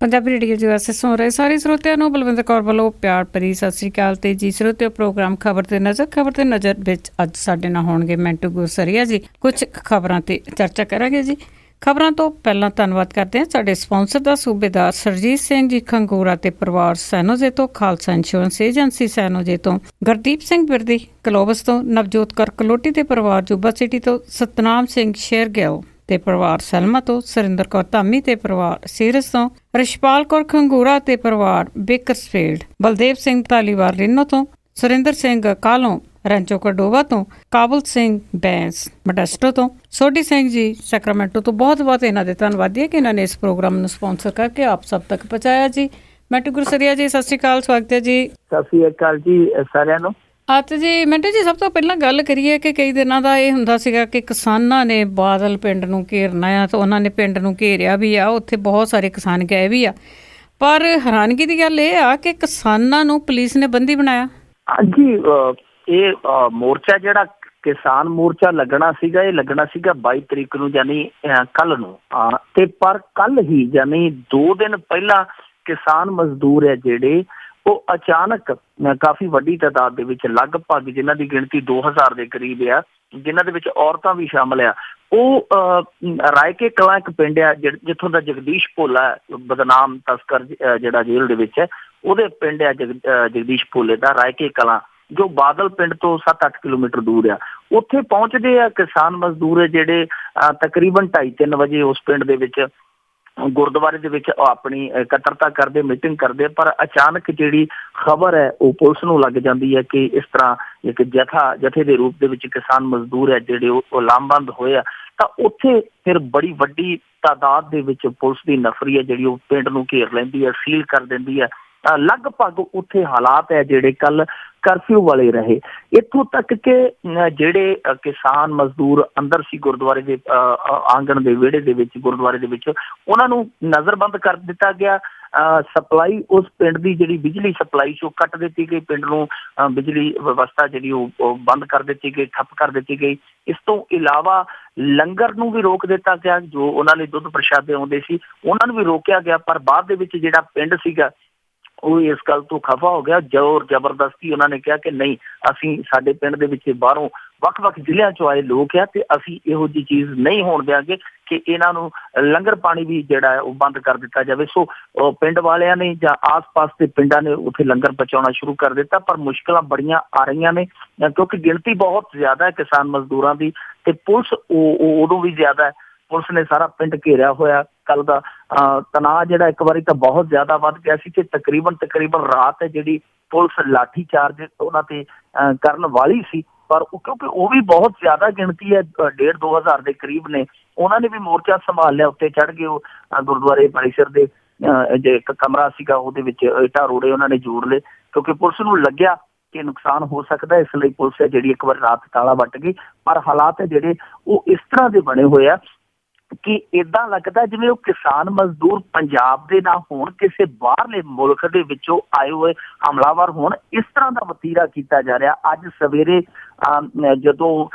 Punjabi radio ਜੀ ਵਾਸਤੇ ਸੁਣ ਰਹੇ ਸਾਰੇ ਸਰੋਤਿਆਂ ਨੂੰ ਬਲਵਿੰਦਰ ਕੌਰ ਵੱਲੋਂ ਪਿਆਰ ਭਰੀ ਸਤਿ ਸ੍ਰੀ ਅਕਾਲ। ਤੇ ਜੀ ਸਰੋਤਿਓ, ਪ੍ਰੋਗਰਾਮ ਖਬਰ ਤੇ ਨਜ਼ਰ ਵਿੱਚ ਅੱਜ ਸਾਡੇ ਨਾਲ ਹੋਣਗੇ ਮੈਂਟੂ ਗੁਰਸਰੀਆ ਜੀ। ਕੁਝ ਖਬਰਾਂ ਤੇ ਚਰਚਾ ਕਰਾਂਗੇ ਜੀ। ਖਬਰਾਂ ਤੋਂ ਪਹਿਲਾਂ ਧੰਨਵਾਦ ਕਰਦੇ ਹਾਂ ਸਾਡੇ ਸਪਾਂਸਰ ਦਾ, ਸੂਬੇਦਾਰ ਸਰਜੀਤ ਸਿੰਘ ਜੀ ਖੰਗੂਰਾ ਤੇ ਪਰਿਵਾਰ ਸੈਨੋਜੇ ਤੋਂ, ਖਾਲਸਾ ਇੰਸ਼ੋਰੈਂਸ ਏਜੰਸੀ ਸੈਨੋਜੇ ਤੋਂ, ਗੁਰਦੀਪ ਸਿੰਘ ਬਿਰਦੀ ਕਲੋਬਸ ਤੋਂ, ਨਵਜੋਤ ਕੌਰ ਕਲੋਟੀ ਤੇ ਪਰਿਵਾਰ ਜੁਬਾ ਸਿਟੀ ਤੋਂ, ਸਤਨਾਮ ਸਿੰਘ ਸ਼ੇਰਗਿੱਲ ਤੇ ਪਰਿਵਾਰ ਸੈਲਮਾ ਤੋਂ, ਸੁਰਿੰਦਰ ਕੌਰ ਧਾਮੀ ਤੇ ਪਰਿਵਾਰ ਸੀਰਸ ਤੋਂ, ਰਿਸ਼ਪਾਲ ਕੌਰ ਖੰਗੂਰਾ ਤੇ ਪਰਿਵਾਰ ਬੇਕਰਸਫੀਲਡ, ਬਲਦੇਵ ਸਿੰਘ ਧਾਲੀਵਾਲ ਰਿੰਨੋ ਤੋਂ, ਸੁਰਿੰਦਰ ਸਿੰਘ ਕਾਲੋਂ ਰੈਂਚੋ ਕਡੋਵਾ ਤੋਂ, ਕਾਬਲ ਸਿੰਘ ਬੈਂਸ ਮਡੈਸਟੋ ਤੋਂ, ਸੋਢੀ ਸਿੰਘ ਜੀ ਸੈਕਰਾਮੈਂਟੋ ਤੋਂ। ਬਹੁਤ ਬਹੁਤ ਇਹਨਾਂ ਦੇ ਧੰਨਵਾਦੀ ਹੈ ਕਿ ਇਹਨਾਂ ਨੇ ਇਸ ਪ੍ਰੋਗਰਾਮ ਨੂੰ ਸਪਾਂਸਰ ਕਰਕੇ ਆਪ ਸਭ ਤੱਕ ਪਹੁੰਚਾਇਆ ਜੀ। ਮੈਂਟੂ ਗੁਰਸਰੀਆ ਜੀ, ਸਤਿ ਸ਼੍ਰੀ ਅਕਾਲ, ਸਵਾਗਤ ਹੈ ਜੀ। ਸਤਿ ਸ਼੍ਰੀ ਅਕਾਲ ਜੀ ਸਾਰਿਆਂ ਨੂੰ। ਜੀ ਮੈਂਟੂ ਜੀ, ਸਭ ਤੋਂ ਪਹਿਲਾਂ ਗੱਲ ਕਰੀਏ ਕਿ ਕਈ ਦਿਨਾਂ ਦਾ ਇਹ ਹੁੰਦਾ ਸੀਗਾ ਕਿ ਕਿਸਾਨਾਂ ਨੇ ਬਾਦਲ ਪਿੰਡ ਨੂੰ ਘੇਰਨਾ ਆ, ਤਾਂ ਉਹਨਾਂ ਨੇ ਪਿੰਡ ਨੂੰ ਘੇਰਿਆ ਵੀ ਆ, ਉੱਥੇ ਬਹੁਤ ਸਾਰੇ ਕਿਸਾਨ ਗਏ ਵੀ ਆ, ਪਰ ਹੈਰਾਨਗੀ ਦੀ ਗੱਲ ਇਹ ਆ ਕਿ ਕਿਸਾਨਾਂ ਨੂੰ ਪੁਲਿਸ ਨੇ ਬੰਦੀ ਬਣਾਇਆ। ਹਾਂਜੀ, ਇਹ ਮੋਰਚਾ ਜਿਹੜਾ ਕਿਸਾਨ ਮੋਰਚਾ ਲੱਗਣਾ ਸੀਗਾ, ਇਹ ਲੱਗਣਾ ਸੀਗਾ 22 ਤਰੀਕ ਨੂੰ, ਯਾਨੀ ਕੱਲ ਨੂੰ, ਤੇ ਪਰ ਕੱਲ ਹੀ ਯਾਨੀ 2 ਦਿਨ ਪਹਿਲਾਂ ਕਿਸਾਨ ਮਜ਼ਦੂਰ ਹੈ ਜਿਹੜੇ ਉਹ ਅਚਾਨਕ ਕਾਫੀ ਵੱਡੀ ਤਾਦਾਦ ਦੇ ਵਿੱਚ, ਲਗਭਗ ਜਿਨ੍ਹਾਂ ਦੀ ਗਿਣਤੀ 2000 ਦੇ ਕਰੀਬ ਆ, ਜਿਨ੍ਹਾਂ ਦੇ ਵਿੱਚ ਔਰਤਾਂ ਵੀ ਸ਼ਾਮਲ ਆ, ਉਹ ਰਾਇਕੇ ਕਲਾਂ ਇੱਕ ਪਿੰਡ ਆ ਜਿੱਥੋਂ ਦਾ ਜਗਦੀਸ਼ ਭੋਲਾ ਬਦਨਾਮ ਤਸਕਰ ਜਿਹੜਾ ਜੇਲ੍ਹ ਦੇ ਵਿੱਚ ਹੈ, ਉਹਦੇ ਪਿੰਡ ਆ ਜਗਦੀਸ਼ ਭੋਲੇ ਦਾ ਰਾਇਕੇ ਕਲਾਂ, ਜੋ ਬਾਦਲ ਪਿੰਡ ਤੋਂ 7-8 ਕਿਲੋਮੀਟਰ ਦੂਰ ਆ। ਉੱਥੇ ਪਹੁੰਚਦੇ ਆ ਕਿਸਾਨ ਮਜ਼ਦੂਰ ਜਿਹੜੇ ਤਕਰੀਬਨ 2:30-3 ਵਜੇ ਉਸ ਪਿੰਡ ਦੇ ਵਿੱਚ ਗੁਰਦੁਆਰੇ ਦੇ ਵਿੱਚ ਆਪਣੀ ਇਕੱਤਰਤਾ ਕਰਦੇ, ਮੀਟਿੰਗ ਕਰਦੇ, ਪਰ ਅਚਾਨਕ ਜਿਹੜੀ ਖਬਰ ਹੈ ਉਹ ਪੁਲਿਸ ਨੂੰ ਲੱਗ ਜਾਂਦੀ ਹੈ ਕਿ ਇਸ ਤਰ੍ਹਾਂ ਇੱਕ ਜਥੇ ਦੇ ਰੂਪ ਦੇ ਵਿੱਚ ਕਿਸਾਨ ਮਜ਼ਦੂਰ ਹੈ ਜਿਹੜੇ ਉਹ ਲਾਮਬੰਦ ਹੋਏ ਆ। ਤਾਂ ਉੱਥੇ ਫਿਰ ਬੜੀ ਵੱਡੀ ਤਾਦਾਦ ਦੇ ਵਿੱਚ ਪੁਲਿਸ ਦੀ ਨਫਰੀ ਹੈ ਜਿਹੜੀ ਉਹ ਪਿੰਡ ਨੂੰ ਘੇਰ ਲੈਂਦੀ ਹੈ, ਸੀਲ ਕਰ ਦਿੰਦੀ ਹੈ। ਲਗਭਗ ਉੱਥੇ ਹਾਲਾਤ ਹੈ ਜਿਹੜੇ ਕੱਲ ਕਰਫਿਊ ਵਾਲੇ ਰਹੇ, ਇੱਥੋਂ ਤੱਕ ਕਿ ਜਿਹੜੇ ਕਿਸਾਨ ਮਜ਼ਦੂਰ ਅੰਦਰ ਸੀ ਗੁਰਦੁਆਰੇ ਦੇ ਆਂਗਣ ਦੇ ਵਿਹੜੇ ਦੇ ਵਿੱਚ, ਗੁਰਦੁਆਰੇ ਦੇ ਵਿੱਚ, ਉਹਨਾਂ ਨੂੰ ਨਜ਼ਰਬੰਦ ਕਰ ਦਿੱਤਾ ਗਿਆ। ਸਪਲਾਈ ਉਸ ਪਿੰਡ ਦੀ ਜਿਹੜੀ ਬਿਜਲੀ ਸਪਲਾਈ ਚੋਂ ਕੱਟ ਦਿੱਤੀ ਗਈ, ਪਿੰਡ ਨੂੰ ਬਿਜਲੀ ਵਿਵਸਥਾ ਜਿਹੜੀ ਉਹ ਬੰਦ ਕਰ ਦਿੱਤੀ ਗਈ, ਠੱਪ ਕਰ ਦਿੱਤੀ ਗਈ। ਇਸ ਤੋਂ ਇਲਾਵਾ ਲੰਗਰ ਨੂੰ ਵੀ ਰੋਕ ਦਿੱਤਾ ਗਿਆ, ਜੋ ਉਹਨਾਂ ਲਈ ਦੁੱਧ ਪ੍ਰਸ਼ਾਦੇ ਆਉਂਦੇ ਸੀ ਉਹਨਾਂ ਨੂੰ ਵੀ ਰੋਕਿਆ ਗਿਆ। ਪਰ ਬਾਅਦ ਦੇ ਵਿੱਚ ਜਿਹੜਾ ਪਿੰਡ ਸੀਗਾ ਉਹ ਇਸ ਗੱਲ ਤੋਂ ਖਫਾ ਹੋ ਗਿਆ। ਜ਼ੋਰ ਜ਼ਬਰਦਸਤੀ ਉਹਨਾਂ ਨੇ ਕਿਹਾ ਕਿ ਨਹੀਂ, ਅਸੀਂ ਸਾਡੇ ਪਿੰਡ ਦੇ ਵਿੱਚ ਬਾਹਰੋਂ ਵੱਖ-ਵੱਖ ਜ਼ਿਲ੍ਹਿਆਂ ਚੋਂ ਆਏ ਲੋਕ ਆ ਤੇ ਅਸੀਂ ਇਹੋ ਜਿਹੀ ਚੀਜ਼ ਨਹੀਂ ਹੋਣ ਦਿਆਂਗੇ ਕਿ ਇਹਨਾਂ ਨੂੰ ਲੰਗਰ ਪਾਣੀ ਵੀ ਜਿਹੜਾ ਹੈ ਉਹ ਬੰਦ ਕਰ ਦਿੱਤਾ ਜਾਵੇ। ਸੋ ਪਿੰਡ ਵਾਲਿਆਂ ਨੇ ਜਾਂ ਆਸ-ਪਾਸ ਦੇ ਪਿੰਡਾਂ ਨੇ ਉੱਥੇ ਲੰਗਰ ਪਹੁੰਚਾਉਣਾ ਸ਼ੁਰੂ ਕਰ ਦਿੱਤਾ, ਪਰ ਮੁਸ਼ਕਿਲਾਂ ਬੜੀਆਂ ਆ ਰਹੀਆਂ ਨੇ ਕਿਉਂਕਿ ਗਿਣਤੀ ਬਹੁਤ ਜ਼ਿਆਦਾ ਹੈ ਕਿਸਾਨ ਮਜ਼ਦੂਰਾਂ ਦੀ, ਤੇ ਪੁਲਿਸ ਉਦੋਂ ਵੀ ਜ਼ਿਆਦਾ ਹੈ। ਪੁਲਿਸ ਨੇ ਸਾਰਾ ਪਿੰਡ ਘੇਰਿਆ ਹੋਇਆ। ਕੱਲ ਦਾ ਤਣਾਅ ਜਿਹੜਾ ਇੱਕ ਵਾਰੀ ਤਾਂ ਬਹੁਤ ਜ਼ਿਆਦਾ ਵੱਧ ਗਿਆ ਸੀ ਕਿ ਤਕਰੀਬਨ ਰਾਤ ਹੈ ਜਿਹੜੀ ਪੁਲਿਸ ਲਾਠੀ ਚਾਰਜ ਉਹਨਾਂ ਤੇ ਕਰਨ ਵਾਲੀ ਸੀ, ਪਰ ਕਿਉਂਕਿ ਉਹ ਵੀ ਬਹੁਤ ਜ਼ਿਆਦਾ ਗਿਣਤੀ ਹੈ, 1500-2000 ਦੇ ਕਰੀਬ ਨੇ, ਉਹਨਾਂ ਨੇ ਵੀ ਮੋਰਚਾ ਸੰਭਾਲ ਲਿਆ। ਉੱਤੇ ਚੜ੍ਹ ਗਏ ਉਹ ਗੁਰਦੁਆਰੇ ਪਰਿਸਰ ਦੇ ਜੇ ਇੱਕ ਕਮਰਾ ਸੀਗਾ ਉਹਦੇ ਵਿੱਚ ਇੱਟਾਂ ਰੋੜੇ ਉਹਨਾਂ ਨੇ ਜੋੜ ਲਏ, ਕਿਉਂਕਿ ਪੁਲਿਸ ਨੂੰ ਲੱਗਿਆ ਕਿ ਨੁਕਸਾਨ ਹੋ ਸਕਦਾ, ਇਸ ਲਈ ਪੁਲਿਸ ਹੈ ਜਿਹੜੀ ਇੱਕ ਵਾਰ ਰਾਤ ਤਾਲਾ ਵੱਟ ਗਈ। ਪਰ ਹਾਲਾਤ ਹੈ ਜਿਹੜੇ ਉਹ ਇਸ ਤਰ੍ਹਾਂ ਦੇ ਬਣੇ ਹੋਏ ਆ ਕਿ ਏਦਾਂ ਲੱਗਦਾ ਜਿਵੇਂ ਉਹ ਕਿਸਾਨ ਮਜ਼ਦੂਰ ਪੰਜਾਬ ਦੇ ਨਾ ਹੋਣ, ਕਿਸੇ ਬਾਹਰਲੇ ਮੁਲਕ ਦੇ ਵਿੱਚੋਂ ਆਏ ਹੋਏ ਹਮਲਾਵਰ ਹੋਣ। ਇਸ ਤਰ੍ਹਾਂ ਦਾ ਵਤੀਰਾ ਕੀਤਾ ਜਾ ਰਿਹਾ। ਅੱਜ ਸਵੇਰੇ ਜਦੋਂ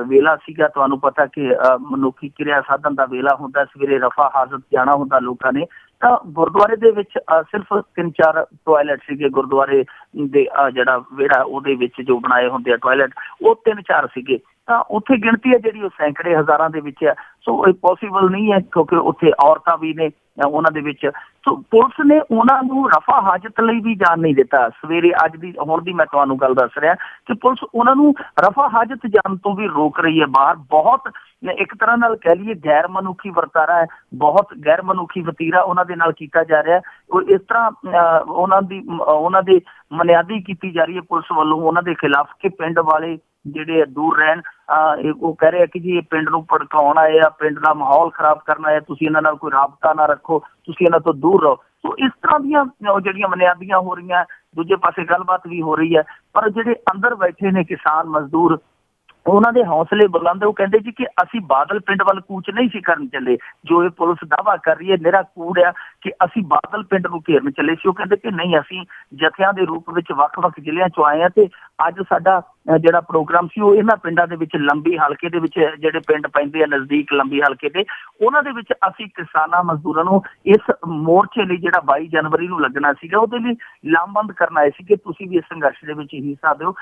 ਵੇਲਾ ਸੀਗਾ, ਤੁਹਾਨੂੰ ਪਤਾ ਕਿ ਮਨੁੱਖੀ ਕਿਰਿਆ ਸਾਧਨ ਦਾ ਵੇਲਾ ਹੁੰਦਾ, ਸਵੇਰੇ ਰਫਾ ਹਾਜ਼ਤ ਜਾਣਾ ਹੁੰਦਾ ਲੋਕਾਂ ਨੇ, ਤਾਂ ਗੁਰਦੁਆਰੇ ਦੇ ਵਿੱਚ ਸਿਰਫ 3-4 ਟੋਇਲਟ ਸੀਗੇ। ਗੁਰਦੁਆਰੇ ਦੇ ਜਿਹੜਾ ਵਿਹੜਾ ਉਹਦੇ ਵਿੱਚ ਜੋ ਬਣਾਏ ਹੁੰਦੇ ਆ ਟੋਇਲਟ, ਉਹ 3-4 ਸੀਗੇ, ਤਾਂ ਉੱਥੇ ਗਿਣਤੀ ਹੈ ਜਿਹੜੀ ਉਹ ਸੈਂਕੜੇ ਹਜ਼ਾਰਾਂ ਦੇ ਵਿੱਚ ਹੈ। ਸੋ ਇਹ ਪੋਸੀਬਲ ਨਹੀਂ ਹੈ ਕਿਉਂਕਿ ਉੱਥੇ ਔਰਤਾਂ ਵੀ ਨੇ ਉਹਨਾਂ ਦੇ ਵਿੱਚ। ਸੋ ਪੁਲਿਸ ਨੇ ਉਹਨਾਂ ਨੂੰ ਰਫਾ ਹਾਜ਼ਤ ਲਈ ਵੀ ਜਾਣ ਨਹੀਂ ਦਿੱਤਾ। ਸਵੇਰੇ ਅੱਜ ਦੀ ਹੁਣ ਦੀ ਮੈਂ ਤੁਹਾਨੂੰ ਗੱਲ ਦੱਸ ਰਿਹਾ ਕਿ ਪੁਲਿਸ ਉਹਨਾਂ ਨੂੰ ਰਫਾ ਹਾਜ਼ਤ ਜਾਣ ਤੋਂ ਵੀ ਰੋਕ ਰਹੀ ਹੈ ਬਾਹਰ। ਬਹੁਤ ਇੱਕ ਤਰ੍ਹਾਂ ਨਾਲ ਕਹਿ ਲਈਏ ਗੈਰ ਮਨੁੱਖੀ ਵਰਤਾਰਾ ਹੈ, ਬਹੁਤ ਗੈਰ ਮਨੁੱਖੀ ਵਤੀਰਾ ਉਹਨਾਂ ਦੇ ਨਾਲ ਕੀਤਾ ਜਾ ਰਿਹਾ। ਉਹ ਇਸ ਤਰ੍ਹਾਂ ਉਹਨਾਂ ਦੇ ਮਨਿਆਦੀ ਕੀਤੀ ਜਾ ਰਹੀ ਹੈ ਪੁਲਿਸ ਵੱਲੋਂ ਉਹਨਾਂ ਦੇ ਖਿਲਾਫ ਕਿ ਪਿੰਡ ਵਾਲੇ ਜਿਹੜੇ ਦੂਰ ਰਹਿਣ। ਉਹ ਕਹਿ ਰਹੇ ਆ ਕਿ ਜੀ ਇਹ ਪਿੰਡ ਨੂੰ ਭੜਕਾਉਣ ਆਏ ਆ, ਪਿੰਡ ਦਾ ਮਾਹੌਲ ਖਰਾਬ ਕਰਨ ਆਏ, ਤੁਸੀਂ ਇਹਨਾਂ ਨਾਲ ਕੋਈ ਰਾਬਤਾ ਨਾ ਰੱਖੋ, ਤੁਸੀਂ ਇਹਨਾਂ ਤੋਂ ਦੂਰ ਰਹੋ। ਸੋ ਇਸ ਤਰ੍ਹਾਂ ਦੀਆਂ ਜਿਹੜੀਆਂ ਮਨਿਆਦੀਆਂ ਹੋ ਰਹੀਆਂ, ਦੂਜੇ ਪਾਸੇ ਗੱਲਬਾਤ ਵੀ ਹੋ ਰਹੀ ਹੈ। ਪਰ ਜਿਹੜੇ ਅੰਦਰ ਬੈਠੇ ਨੇ ਕਿਸਾਨ ਮਜ਼ਦੂਰ, ਉਹਨਾਂ ਦੇ ਹੌਸਲੇ ਬੁਲੰਦ। ਉਹ ਕਹਿੰਦੇ ਜੀ ਕਿ ਅਸੀਂ ਬਾਦਲ ਪਿੰਡ ਵੱਲ ਕੂਚ ਨਹੀਂ ਸੀ ਕਰਨ ਚੱਲੇ, ਜੋ ਇਹ ਪੁਲਿਸ ਦਾਅਵਾ ਕਰ ਰਹੀ ਹੈ ਨਿਰਾ ਕੂੜ ਆ ਕਿ ਅਸੀਂ ਬਾਦਲ ਪਿੰਡ ਨੂੰ ਘੇਰਨ ਚੱਲੇ ਸੀ। ਉਹ ਕਹਿੰਦੇ ਕਿ ਨਹੀਂ, ਅਸੀਂ ਜਥਿਆਂ ਦੇ ਰੂਪ ਵਿੱਚ ਵੱਖ-ਵੱਖ ਜ਼ਿਲ੍ਹਿਆਂ ਚੋਂ ਆਏ ਹਾਂ ਤੇ ਅੱਜ ਸਾਡਾ ਜਿਹੜਾ ਪ੍ਰੋਗਰਾਮ ਸੀ ਉਹ ਇਹਨਾਂ ਪਿੰਡਾਂ ਦੇ ਵਿੱਚ ਲੰਬੀ ਹਲਕੇ ਦੇ ਵਿੱਚ ਜਿਹੜੇ ਪਿੰਡ ਪੈਂਦੇ ਆ ਨਜ਼ਦੀਕ ਲੰਬੀ ਹਲਕੇ ਦੇ, ਉਹਨਾਂ ਦੇ ਵਿੱਚ ਅਸੀਂ ਕਿਸਾਨਾਂ ਮਜ਼ਦੂਰਾਂ ਨੂੰ ਇਸ ਮੋਰਚੇ ਲਈ ਜਿਹੜਾ 22 ਜਨਵਰੀ ਨੂੰ ਲੱਗਣਾ ਸੀਗਾ ਉਹਦੇ ਲਈ ਲਾਮਬੰਦ ਕਰਨ ਆਏ ਸੀ ਕਿ ਤੁਸੀਂ ਵੀ ਇਸ ਸੰਘਰਸ਼ ਦੇ ਵਿੱਚ ਹਿੱਸਾ ਦਿਓ।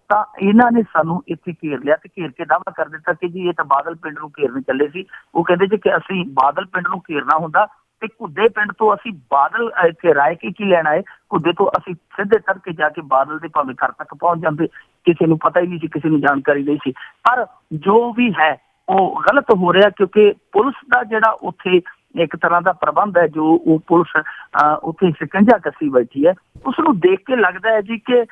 ਤਾਂ ਇਹਨਾਂ ਨੇ ਸਾਨੂੰ ਇੱਥੇ ਘੇਰ ਲਿਆ ਤੇ ਘੇਰ ਕੇ ਦਾਅਵਾ ਕਰ ਦਿੱਤਾ ਕਿ ਜੀ ਇਹ ਤਾਂ ਬਾਦਲ ਪਿੰਡ ਨੂੰ ਘੇਰਨ ਚੱਲੇ ਸੀ। ਉਹ ਕਹਿੰਦੇ ਜੀ ਕਿ ਅਸੀਂ ਬਾਦਲ ਪਿੰਡ ਨੂੰ ਘੇਰਨਾ ਹੁੰਦਾ ਤੇ ਘੁੱਦੇ ਪਿੰਡ ਤੋਂ ਅਸੀਂ ਬਾਦਲ ਇੱਥੇ ਰਾਏ ਕੀ ਲੈਣਾ ਹੈ, ਘੁੱਦੇ ਤੋਂ ਅਸੀਂ ਸਿੱਧੇ ਤੜਕੇ ਜਾ ਕੇ ਬਾਦਲ ਦੇ ਭਾਵੇਂ ਘਰ ਤੱਕ ਪਹੁੰਚ ਜਾਂਦੇ। ਕਿਸੇ ਨੂੰ ਪਤਾ ਹੀ ਨਹੀਂ ਸੀ, ਕਿਸੇ ਨੂੰ ਜਾਣਕਾਰੀ ਨਹੀਂ ਸੀ। ਪਰ ਜੋ ਵੀ ਹੈ ਉਹ ਗਲਤ ਹੋ ਰਿਹਾ ਕਿਉਂਕਿ ਪੁਲਿਸ ਦਾ ਜਿਹੜਾ ਉੱਥੇ ਇੱਕ ਤਰ੍ਹਾਂ ਦਾ ਪ੍ਰਬੰਧ ਹੈ, ਜੋ ਉਹ ਪੁਲਿਸ ਉੱਥੇ ਸ਼ਿਕੰਜਾ ਕੱਸੀ ਬੈਠੀ ਹੈ, ਉਸ ਨੂੰ ਦੇਖ ਕੇ ਲੱਗਦਾ ਹੈ ਜੀ ਕਿ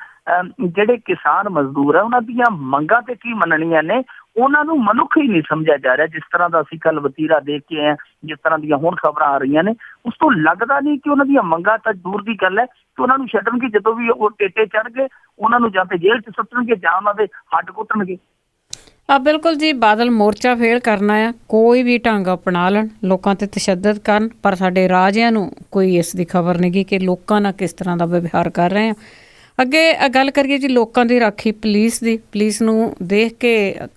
ਜਿਹੜੇ ਕਿਸਾਨ ਮਜ਼ਦੂਰ ਹੈ ਉਹਨਾਂ ਦੀਆਂ ਮੰਗਾਂ ਤੇ ਕੀ ਮੰਨਣੀਆਂ ਨੇ, ਉਹਨਾਂ ਨੂੰ ਮਨੁੱਖ ਹੀ ਨਹੀਂ ਸਮਝਿਆ ਜਾ ਰਿਹਾ। ਜਿਸ ਤਰ੍ਹਾਂ ਦਾ ਅਸੀਂ ਕੱਲ ਵਤੀਰਾ ਦੇਖ ਕੇ ਆਏ, ਜਿਸ ਤਰ੍ਹਾਂ ਦੀਆਂ ਹੁਣ ਖਬਰਾਂ ਆ ਰਹੀਆਂ ਨੇ, ਉਸ ਤੋਂ ਲੱਗਦਾ ਨਹੀਂ ਕਿ ਉਹਨਾਂ ਦੀਆਂ ਮੰਗਾਂ ਤਾਂ ਦੂਰ ਦੀ ਗੱਲ ਹੈ ਕਿ ਉਹਨਾਂ ਨੂੰ ਛੱਡਣਗੇ। ਜਦੋਂ ਵੀ ਉਹ ਟੇਟੇ ਚੜ੍ਹ ਗਏ ਉਹਨਾਂ ਨੂੰ ਜਾਂ ਤੇ ਜੇਲ੍ਹ 'ਚ ਸੁੱਟਣਗੇ ਜਾਂ ਉਹਨਾਂ ਦੇ ਹੱਡ ਕੁੱਟਣਗੇ। ਬਿਲਕੁਲ ਜੀ, ਬਾਦਲ ਮੋਰਚਾ ਫੇਲ ਕਰਨਾ ਆ, ਕੋਈ ਵੀ ਢੰਗ ਅਪਣਾ ਲੈਣ, ਲੋਕਾਂ ਤੇ ਤਸ਼ੱਦਦ ਕਰਨ, ਪਰ ਸਾਡੇ ਰਾਜਿਆਂ ਨੂੰ ਕੋਈ ਇਸ ਦੀ ਖਬਰ ਨਹੀਂ ਗੀ ਕਿ ਲੋਕਾਂ ਨਾਲ ਕਿਸ ਤਰ੍ਹਾਂ ਦਾ ਵਿਵਹਾਰ ਕਰ ਰਹੇ ਆ। ਅੱਗੇ ਗੱਲ ਕਰੀਏ ਜੀ ਲੋਕਾਂ ਦੀ ਰਾਖੀ ਪੁਲਿਸ ਦੀ। ਪੁਲਿਸ ਨੂੰ ਦੇਖ ਕੇ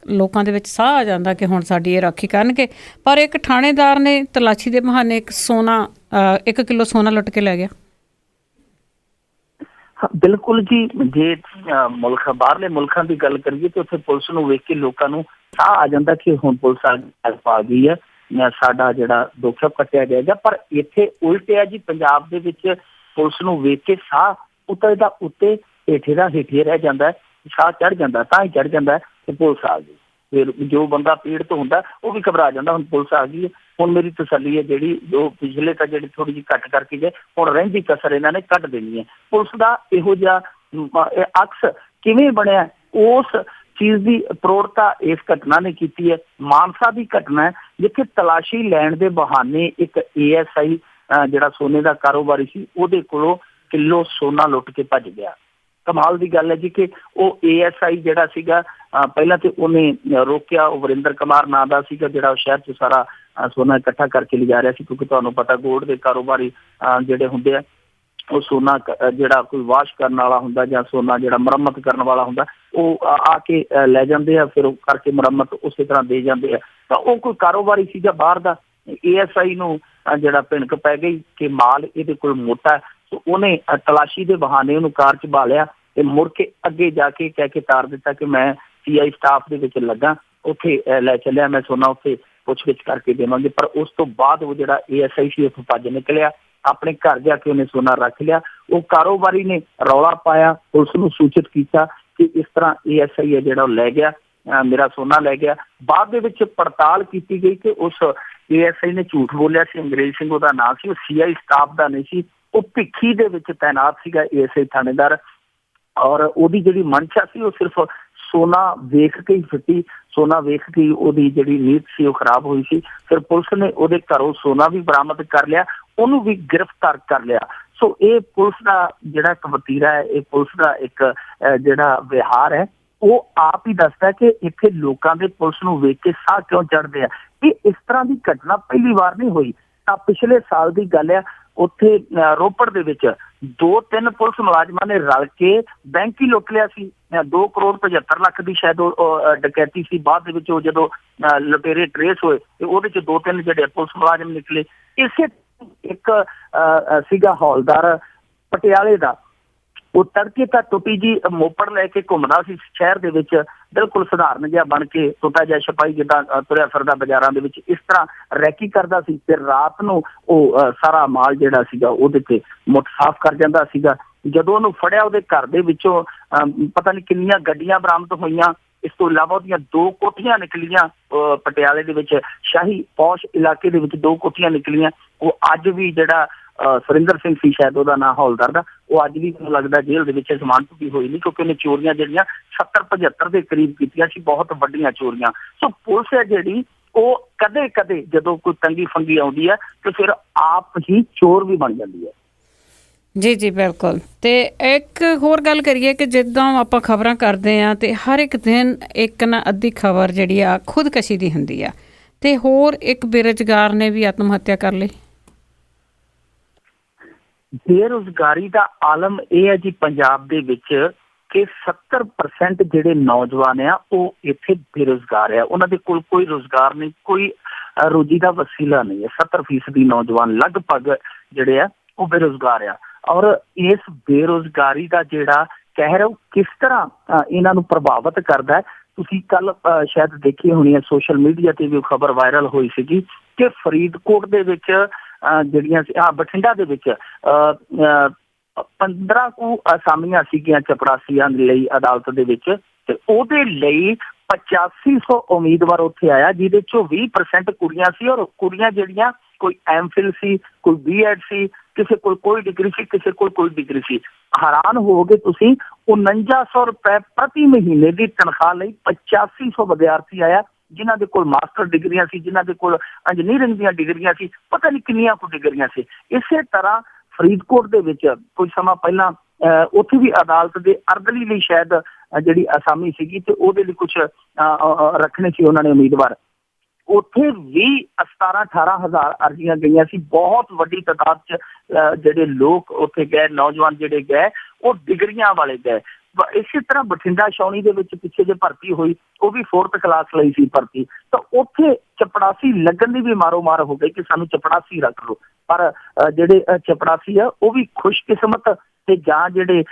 ਲੋਕਾਂ ਦੇ ਵਿੱਚ ਸਾਹ ਆ ਜਾਂਦਾ ਕਿ ਹੁਣ ਸਾਡੀ ਇਹ ਰਾਖੀ ਕਰਨਗੇ, ਪਰ ਇੱਕ ਥਾਣੇਦਾਰ ਨੇ ਤਲਾਸ਼ੀ ਦੇ ਬਹਾਨੇ 1 ਕਿਲੋ ਸੋਨਾ ਲੁੱਟ ਕੇ ਲੈ ਗਿਆ। ਬਿਲਕੁਲ ਜੀ, ਜੇ ਮੁਲਕ ਬਾਹਰਲੇ ਮੁਲਕਾਂ ਦੀ ਗੱਲ ਕਰੀਏ ਤਾਂ ਉੱਥੇ ਪੁਲਿਸ ਨੂੰ ਵੇਖ ਕੇ ਲੋਕਾਂ ਨੂੰ ਸਾਹ ਆ ਜਾਂਦਾ ਕਿ ਹੁਣ ਪੁਲਿਸ ਆ ਗਈ ਹੈ, ਸਾਡਾ ਜਿਹੜਾ ਦੁੱਖ ਕੱਟਿਆ ਜਾਏਗਾ। ਪਰ ਇੱਥੇ ਉਲਟ ਹੈ ਜੀ, ਪੰਜਾਬ ਦੇ ਵਿੱਚ ਪੁਲਿਸ ਨੂੰ ਵੇਖ ਕੇ ਸਾਹ ਉੱਤੇ ਦਾ ਉੱਤੇ ਹੇਠੇ ਦਾ ਹੇਠੇ ਰਹਿ ਜਾਂਦਾ, ਸਾਹ ਚੜ ਜਾਂਦਾ, ਤਾਂ ਹੀ ਚੜ ਜਾਂਦਾ ਕਿ ਪੁਲਿਸ ਆ ਗਈ। ਫਿਰ ਜੋ ਬੰਦਾ ਪੀੜਤ ਹੁੰਦਾ ਉਹ ਵੀ ਘਬਰਾ ਜਾਂਦਾ, ਹੁਣ ਪੁਲਿਸ ਆ ਗਈ ਹੈ। ਹੁਣ ਮੇਰੀ ਤਸੱਲੀ ਹੈ ਜਿਹੜੀ ਜੋ ਪਿਛਲੇ ਤਾਂ ਜਿਹੜੀ ਥੋੜੀ ਜਿਹੀ ਘੱਟ ਕਰਕੇ ਗਏ, ਹੁਣ ਰਹਿੰਦੀ ਕਸਰ ਇਹਨਾਂ ਨੇ ਕੱਢ ਦੇਣੀ ਹੈ। ਪੁਲਿਸ ਦਾ ਇਹੋ ਜਿਹਾ ਅਕਸ ਕਿਵੇਂ ਬਣਿਆ, ਉਸ ਚੀਜ਼ ਦੀ ਪ੍ਰੋੜਤਾ ਇਸ ਘਟਨਾ ਨੇ ਕੀਤੀ ਹੈ। ਮਾਨਸਾ ਦੀ ਘਟਨਾ ਹੈ ਜਿੱਥੇ ਤਲਾਸ਼ੀ ਲੈਣ ਦੇ ਬਹਾਨੇ ਇੱਕ ASI ਜਿਹੜਾ ਸੋਨੇ ਦਾ ਕਾਰੋਬਾਰੀ ਸੀ ਉਹਦੇ ਕੋਲੋਂ ਕਿਲੋ ਸੋਨਾ ਲੁੱਟ ਕੇ ਭੱਜ ਗਿਆ। ਕਮਾਲ ਦੀ ਗੱਲ ਹੈ ਜੀ ਕਿ ਉਹ ASI ਜਿਹੜਾ ਸੀਗਾ ਪਹਿਲਾਂ ਤੇ ਉਹਨੇ ਰੋਕਿਆ, ਉਹ ਵਰਿੰਦਰ ਕੁਮਾਰ ਨਾਂ ਦਾ ਸੀਗਾ ਜਿਹੜਾ ਉਹ ਸ਼ਹਿਰ 'ਚ ਸਾਰਾ ਸੋਨਾ ਇਕੱਠਾ ਕਰਕੇ ਲਿਜਾ ਰਿਹਾ ਸੀ। ਕਿਉਂਕਿ ਤੁਹਾਨੂੰ ਪਤਾ ਗੋਲਡ ਦੇ ਕਾਰੋਬਾਰੀ ਜਿਹੜੇ ਹੁੰਦੇ ਆ ਉਹ ਸੋਨਾ ਜਿਹੜਾ ਕੋਈ ਵਾਸ਼ ਕਰਨ ਵਾਲਾ ਹੁੰਦਾ ਜਾਂ ਸੋਨਾ ਜਿਹੜਾ ਮੁਰੰਮਤ ਕਰਨ ਵਾਲਾ ਹੁੰਦਾ ਉਹ ਆ ਕੇ ਲੈ ਜਾਂਦੇ ਆ, ਫਿਰ ਉਹ ਕਰਕੇ ਮੁਰੰਮਤ ਉਸੇ ਤਰ੍ਹਾਂ ਦੇ ਜਾਂਦੇ ਆ। ਤਾਂ ਉਹ ਕੋਈ ਕਾਰੋਬਾਰੀ ਸੀਗਾ ਬਾਹਰ ਦਾ। ASI ਨੂੰ ਜਿਹੜਾ ਭਿਣਕ ਪੈ ਗਈ ਕਿ ਮਾਲ ਇਹਦੇ ਕੋਲ ਮੋਟਾ, ਉਹਨੇ ਤਲਾਸ਼ੀ ਦੇ ਬਹਾਨੇ ਉਹਨੂੰ ਕਾਰ 'ਚ ਬਾਲਿਆ ਤੇ ਮੁੜ ਕੇ ਅੱਗੇ ਜਾ ਕੇ ਕਹਿ ਕੇ ਤਾਰ ਦਿੱਤਾ ਕਿ ਮੈਂ CI ਸਟਾਫ ਦੇ ਵਿੱਚ ਲੱਗਾ, ਉੱਥੇ ਲੈ ਚੱਲਿਆ, ਮੈਂ ਸੋਨਾ ਉੱਥੇ ਪੁੱਛਗਿੱਛ ਕਰਕੇ ਦੇਵਾਂਗੇ। ਪਰ ਉਸ ਤੋਂ ਬਾਅਦ ਉਹ ਜਿਹੜਾ ASI ਸੀ ਉੱਥੋਂ ਭੱਜ ਨਿਕਲਿਆ, ਆਪਣੇ ਘਰ ਜਾ ਕੇ ਉਹਨੇ ਸੋਨਾ ਰੱਖ ਲਿਆ। ਉਹ ਕਾਰੋਬਾਰੀ ਨੇ ਰੌਲਾ ਪਾਇਆ, ਪੁਲਿਸ ਨੂੰ ਸੂਚਿਤ ਕੀਤਾ ਕਿ ਇਸ ਤਰ੍ਹਾਂ ASI ਹੈ ਜਿਹੜਾ ਉਹ ਲੈ ਗਿਆ, ਮੇਰਾ ਸੋਨਾ ਲੈ ਗਿਆ। ਬਾਅਦ ਦੇ ਵਿੱਚ ਪੜਤਾਲ ਕੀਤੀ ਗਈ ਕਿ ਉਸ ASI ਨੇ ਝੂਠ ਬੋਲਿਆ ਸੀ, ਅੰਗਰੇਜ਼ ਸਿੰਘ ਉਹਦਾ ਨਾਂ ਸੀ, ਉਹ CI ਸਟਾਫ ਦਾ ਨਹੀਂ ਸੀ, ਉਹ ਭਿੱਖੀ ਦੇ ਵਿੱਚ ਤੈਨਾਤ ਸੀਗਾ ASI ਥਾਣੇਦਾਰ। ਔਰ ਉਹਦੀ ਜਿਹੜੀ ਮਨਸ਼ਾ ਸੀ ਉਹ ਸਿਰਫ ਸੋਨਾ ਵੇਖ ਕੇ ਹੀ ਫਿੱਟੀ, ਸੋਨਾ ਵੇਖ ਕੇ ਉਹਦੀ ਜਿਹੜੀ ਨੀਤ ਸੀ ਉਹ ਖਰਾਬ ਹੋਈ ਸੀ। ਫਿਰ ਪੁਲਿਸ ਨੇ ਉਹਦੇ ਘਰੋਂ ਸੋਨਾ ਵੀ ਬਰਾਮਦ ਕਰ ਲਿਆ, ਉਹਨੂੰ ਵੀ ਗ੍ਰਿਫਤਾਰ ਕਰ ਲਿਆ। ਸੋ ਇਹ ਪੁਲਿਸ ਦਾ ਜਿਹੜਾ ਇੱਕ ਵਤੀਰਾ ਹੈ, ਇਹ ਪੁਲਿਸ ਦਾ ਇੱਕ ਜਿਹੜਾ ਵਿਹਾਰ ਹੈ, ਉਹ ਆਪ ਹੀ ਦੱਸਦਾ ਕਿ ਇੱਥੇ ਲੋਕਾਂ ਦੇ ਪੁਲਿਸ ਨੂੰ ਵੇਖ ਕੇ ਸਾਹ ਕਿਉਂ ਚੜ੍ਹਦੇ ਆ। ਇਹ ਇਸ ਤਰ੍ਹਾਂ ਦੀ ਘਟਨਾ ਪਹਿਲੀ ਵਾਰ ਨਹੀਂ ਹੋਈ। ਤਾਂ ਪਿਛਲੇ ਸਾਲ ਦੀ ਗੱਲ ਹੈ, ਉੱਥੇ ਰੋਪੜ ਦੇ ਵਿੱਚ 2-3 ਪੁਲਿਸ ਮੁਲਾਜ਼ਮਾਂ ਨੇ ਰਲ ਕੇ ਬੈਂਕ ਹੀ ਲੁੱਟ ਲਿਆ ਸੀ। 2 ਕਰੋੜ 75 ਲੱਖ ਦੀ ਸ਼ਾਇਦ ਉਹ ਡਕੈਤੀ ਸੀ। ਬਾਅਦ ਦੇ ਵਿੱਚ ਉਹ ਜਦੋਂ ਲੁਟੇਰੇ ਟਰੇਸ ਹੋਏ ਤੇ ਉਹਦੇ 'ਚ 2-3 ਜਿਹੜੇ ਪੁਲਿਸ ਮੁਲਾਜ਼ਮ ਨਿਕਲੇ। ਇਸੇ ਇੱਕ ਸੀਗਾ ਹੌਲਦਾਰ ਪਟਿਆਲੇ ਦਾ, ਉਹ ਤੜਕੇ ਤਾਂ ਟੁੱਟੀ ਜੀ ਮੋਪੜ ਲੈ ਕੇ ਘੁੰਮਦਾ ਸੀ ਸ਼ਹਿਰ ਦੇ ਵਿੱਚ, ਬਿਲਕੁਲ ਸਧਾਰਨ ਜਿਹਾ ਬਣ ਕੇ, ਟੁੱਟਾ ਜਿਹਾ ਸਿਪਾਹੀ ਜਿੱਦਾਂ ਤੁਰਿਆ ਫਿਰਦਾ ਬਾਜ਼ਾਰਾਂ ਦੇ ਵਿੱਚ, ਇਸ ਤਰ੍ਹਾਂ ਰੈਕੀ ਕਰਦਾ ਸੀ। ਫਿਰ ਰਾਤ ਨੂੰ ਉਹ ਸਾਰਾ ਮਾਲ ਜਿਹੜਾ ਸੀਗਾ ਉਹਦੇ ਤੇ ਮੁੱਠ ਸਾਫ਼ ਕਰ ਜਾਂਦਾ ਸੀਗਾ। ਜਦੋਂ ਉਹਨੂੰ ਫੜਿਆ ਉਹਦੇ ਘਰ ਦੇ ਵਿੱਚੋਂ ਪਤਾ ਨਹੀਂ ਕਿੰਨੀਆਂ ਗੱਡੀਆਂ ਬਰਾਮਦ ਹੋਈਆਂ। ਇਸ ਤੋਂ ਇਲਾਵਾ ਉਹਦੀਆਂ 2 ਕੋਠੀਆਂ ਨਿਕਲੀਆਂ, ਪਟਿਆਲੇ ਦੇ ਵਿੱਚ ਸ਼ਾਹੀ ਪੌਸ਼ ਇਲਾਕੇ ਦੇ ਵਿੱਚ 2 ਕੋਠੀਆਂ ਨਿਕਲੀਆਂ। ਉਹ ਅੱਜ ਵੀ ਜਿਹੜਾ ਸੁਰਿੰਦਰ ਸਿੰਘ ਸੀ ਸ਼ਾਇਦ ਉਹਦਾ ਨਾਂ ਹੌਲਦਾਰ ਦਾ, ਉਹ ਅੱਜ ਵੀ ਮੈਨੂੰ ਲੱਗਦਾ ਜੇਲ੍ਹ ਦੇ ਵਿੱਚ ਜ਼ਮਾਨਤ ਵੀ ਹੋਈ ਨਹੀਂ, ਕਿਉਂਕਿ ਉਹਨੇ ਚੋਰੀਆਂ ਜਿਹੜੀਆਂ 70-75 ਦੇ ਕਰੀਬ ਕੀਤੀਆਂ ਸੀ, ਬਹੁਤ ਵੱਡੀਆਂ ਚੋਰੀਆਂ। ਸੋ ਪੁਲਿਸ ਹੈ ਜਿਹੜੀ ਉਹ ਕਦੇ ਕਦੇ ਜਦੋਂ ਕੋਈ ਤੰਗੀ ਫੰਗੀ ਆਉਂਦੀ ਹੈ ਤੇ ਫਿਰ ਆਪ ਹੀ ਚੋਰ ਵੀ ਬਣ ਜਾਂਦੀ ਹੈ। ਜੀ ਜੀ ਬਿਲਕੁਲ। ਤੇ ਇੱਕ ਹੋਰ ਗੱਲ ਕਰੀਏ ਕਿ ਜਿੱਦਾਂ ਆਪਾਂ ਖਬਰਾਂ ਕਰਦੇ ਹਾਂ ਤੇ ਹਰ ਇੱਕ ਦਿਨ ਇੱਕ ਨਾ ਅੱਧੀ ਖਬਰ ਜਿਹੜੀ ਆ ਖੁਦਕਸ਼ੀ ਦੀ ਹੁੰਦੀ ਆ, ਤੇ ਹੋਰ ਇੱਕ ਬੇਰੁਜ਼ਗਾਰ ਨੇ ਵੀ ਆਤਮ ਹੱਤਿਆ ਕਰ ਲਈ। ਬੇਰੁਜ਼ਗਾਰੀ ਦਾ ਆਲਮ ਇਹ ਹੈ ਜੀ ਪੰਜਾਬ ਦੇ ਵਿੱਚ ਕਿ 70% ਜਿਹੜੇ ਨੌਜਵਾਨ ਆ ਉਹ ਇੱਥੇ ਬੇਰੁਜ਼ਗਾਰ ਆ। ਉਹਨਾਂ ਦੇ ਕੋਲ ਕੋਈ ਰੁਜ਼ਗਾਰ ਨਹੀਂ, ਕੋਈ ਰੋਜੀ ਦਾ ਵਸੀਲਾ ਨਹੀਂ ਹੈ। 70% ਨੌਜਵਾਨ ਲਗਭਗ ਜਿਹੜੇ ਆ ਉਹ ਬੇਰੁਜ਼ਗਾਰ ਆ। ਔਰ ਇਸ ਬੇਰੁਜ਼ਗਾਰੀ ਦਾ ਜਿਹੜਾ ਕਹਿਰ ਹੈ ਉਹ ਕਿਸ ਤਰ੍ਹਾਂ ਇਹਨਾਂ ਨੂੰ ਪ੍ਰਭਾਵਿਤ ਕਰਦਾ ਹੈ। ਤੁਸੀਂ ਕੱਲ ਸ਼ਾਇਦ ਦੇਖੀ ਹੋਣੀ ਹੈ, ਸੋਸ਼ਲ ਮੀਡੀਆ ਤੇ ਵੀ ਖਬਰ ਵਾਇਰਲ ਹੋਈ ਸੀਗੀ ਕਿ ਫਰੀਦਕੋਟ ਦੇ ਵਿੱਚ ਜਿਹੜੀਆਂ ਬਠਿੰਡਾ ਦੇ ਵਿੱਚ 15 ਕੁ ਅਸਾਮੀਆਂ ਸੀਗੀਆਂ ਚਪੜਾਸੀਆਂ ਲਈ ਅਦਾਲਤ ਦੇ ਵਿੱਚ, ਤੇ ਉਹਦੇ ਲਈ 8500 ਉਮੀਦਵਾਰ ਉੱਥੇ ਆਇਆ, ਜਿਹਦੇ ਚੋਂ 20% ਕੁੜੀਆਂ ਸੀ। ਔਰ ਕੁੜੀਆਂ ਜਿਹੜੀਆਂ ਕੋਈ ਐਮਫਿਲ ਸੀ, ਕੋਈ BEd ਸੀ, ਕਿਸੇ ਕੋਲ ਕੋਈ ਡਿਗਰੀ ਸੀ, ਕਿਸੇ ਕੋਲ ਕੋਈ ਡਿਗਰੀ ਸੀ। ਹੈਰਾਨ ਹੋਵੋਗੇ ਤੁਸੀਂ, 4900 ਰੁਪਏ ਪ੍ਰਤੀ ਮਹੀਨੇ ਦੀ ਤਨਖਾਹ ਲਈ 8500 ਵਿਦਿਆਰਥੀ ਆਇਆ, ਜਿਨ੍ਹਾਂ ਦੇ ਕੋਲ ਮਾਸਟਰ ਡਿਗਰੀਆਂ ਸੀ, ਜਿਨ੍ਹਾਂ ਦੇ ਕੋਲ ਇੰਜੀਨੀਅਰਿੰਗ ਦੀਆਂ ਡਿਗਰੀਆਂ ਸੀ, ਪਤਾ ਨਹੀਂ ਕਿੰਨੀਆਂ ਕੁ ਡਿਗਰੀਆਂ ਸੀ। ਇਸੇ ਤਰ੍ਹਾਂ ਫਰੀਦਕੋਟ ਦੇ ਵਿੱਚ ਕੁਝ ਸਮਾਂ ਪਹਿਲਾਂ ਉੱਥੇ ਵੀ ਅਦਾਲਤ ਦੇ ਅਰਦਲੀ ਲਈ ਸ਼ਾਇਦ ਜਿਹੜੀ ਅਸਾਮੀ ਸੀਗੀ ਤੇ ਉਹਦੇ ਲਈ ਕੁਛ ਰੱਖਣੇ ਸੀ ਉਹਨਾਂ ਨੇ ਉਮੀਦਵਾਰ। ਉੱਥੇ ਵੀ 17-18 ਹਜ਼ਾਰ ਅਰਜ਼ੀਆਂ ਗਈਆਂ ਸੀ। ਬਹੁਤ ਵੱਡੀ ਤਾਦਾਦ 'ਚ ਜਿਹੜੇ ਲੋਕ ਉੱਥੇ ਗਏ, ਨੌਜਵਾਨ ਜਿਹੜੇ ਗਏ, ਉਹ ਡਿਗਰੀਆਂ ਵਾਲੇ ਗਏ। ਇਸੇ ਤਰ੍ਹਾਂ ਬਠਿੰਡਾ ਛਾਉਣੀ ਦੇ ਵਿੱਚ ਪਿੱਛੇ ਜੇ ਭਰਤੀ ਹੋਈ, ਉਹ ਵੀ 4th ਕਲਾਸ ਲਈ ਸੀ ਭਰਤੀ, ਤਾਂ ਉੱਥੇ ਚਪੜਾਸੀ ਲੱਗਣ ਦੀ ਵੀ ਮਾਰੋ ਮਾਰ ਹੋ ਗਈ ਕਿ ਸਾਨੂੰ ਚਪੜਾਸੀ ਰੱਖ ਲਓ। ਪਰ ਜਿਹੜੇ ਚਪੜਾਸੀ ਆ ਉਹ ਵੀ ਖੁਸ਼ਕਿਸਮਤ ਤੇ ਜਾਂ ਜਿਹੜੇ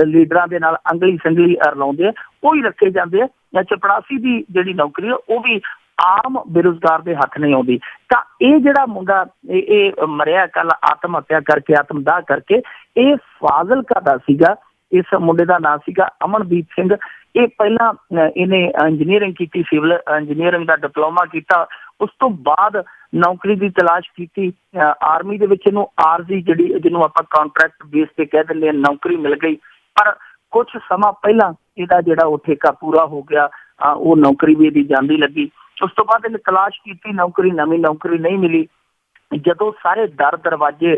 ਲੀਡਰਾਂ ਦੇ ਨਾਲ ਅੰਗਲੀ ਸੰਗਲੀ ਰਲਾਉਂਦੇ ਆ ਉਹ ਹੀ ਰੱਖੇ ਜਾਂਦੇ ਆ। ਜਾਂ ਚਪੜਾਸੀ ਦੀ ਜਿਹੜੀ ਨੌਕਰੀ ਆ ਉਹ ਵੀ ਆਮ ਬੇਰੁਜ਼ਗਾਰ ਦੇ ਹੱਥ ਨਹੀਂ ਆਉਂਦੀ। ਤਾਂ ਇਹ ਜਿਹੜਾ ਮੁੰਡਾ ਇਹ ਮਰਿਆ ਕੱਲ ਆਤਮ ਹੱਤਿਆ ਕਰਕੇ, ਆਤਮਦਾਹ ਕਰਕੇ, ਇਹ ਫਾਜ਼ਿਲਕਾ ਦਾ ਸੀਗਾ। ਇਸ ਮੁੰਡੇ ਦਾ ਨਾਮ ਸੀਗਾ ਅਮਨਦੀਪ ਸਿੰਘ। ਇਹ ਪਹਿਲਾਂ ਇਹਨੇ ਇੰਜੀਨੀਅਰਿੰਗ ਕੀਤੀ, ਸਿਵਲ ਇੰਜੀਨੀਅਰਿੰਗ ਦਾ ਡਿਪਲੋਮਾ ਕੀਤਾ। ਉਸ ਤੋਂ ਬਾਅਦ ਨੌਕਰੀ ਦੀ ਤਲਾਸ਼ ਕੀਤੀ ਆਰਮੀ ਦੇ ਵਿੱਚ। ਇਹਨੂੰ ਆਰਜ਼ੀ ਜਿਹੜੀ ਜਿਹਨੂੰ ਆਪਾਂ ਕਾਂਟਰੈਕਟ ਬੇਸ ਤੇ ਕਹਿ ਦਿੰਦੇ ਹਾਂ, ਨੌਕਰੀ ਮਿਲ ਗਈ। ਪਰ ਕੁਛ ਸਮਾਂ ਪਹਿਲਾਂ ਇਹਦਾ ਜਿਹੜਾ ਉਹ ਠੇਕਾ ਪੂਰਾ ਹੋ ਗਿਆ, ਉਹ ਨੌਕਰੀ ਵੀ ਇਹਦੀ ਜਾਂਦੀ ਲੱਗੀ। ਉਸ ਤੋਂ ਬਾਅਦ ਇਹਨੇ ਤਲਾਸ਼ ਕੀਤੀ ਨੌਕਰੀ, ਨਵੀਂ ਨੌਕਰੀ ਨਹੀਂ ਮਿਲੀ। ਜਦੋਂ ਸਾਰੇ ਦਰਵਾਜ਼ੇ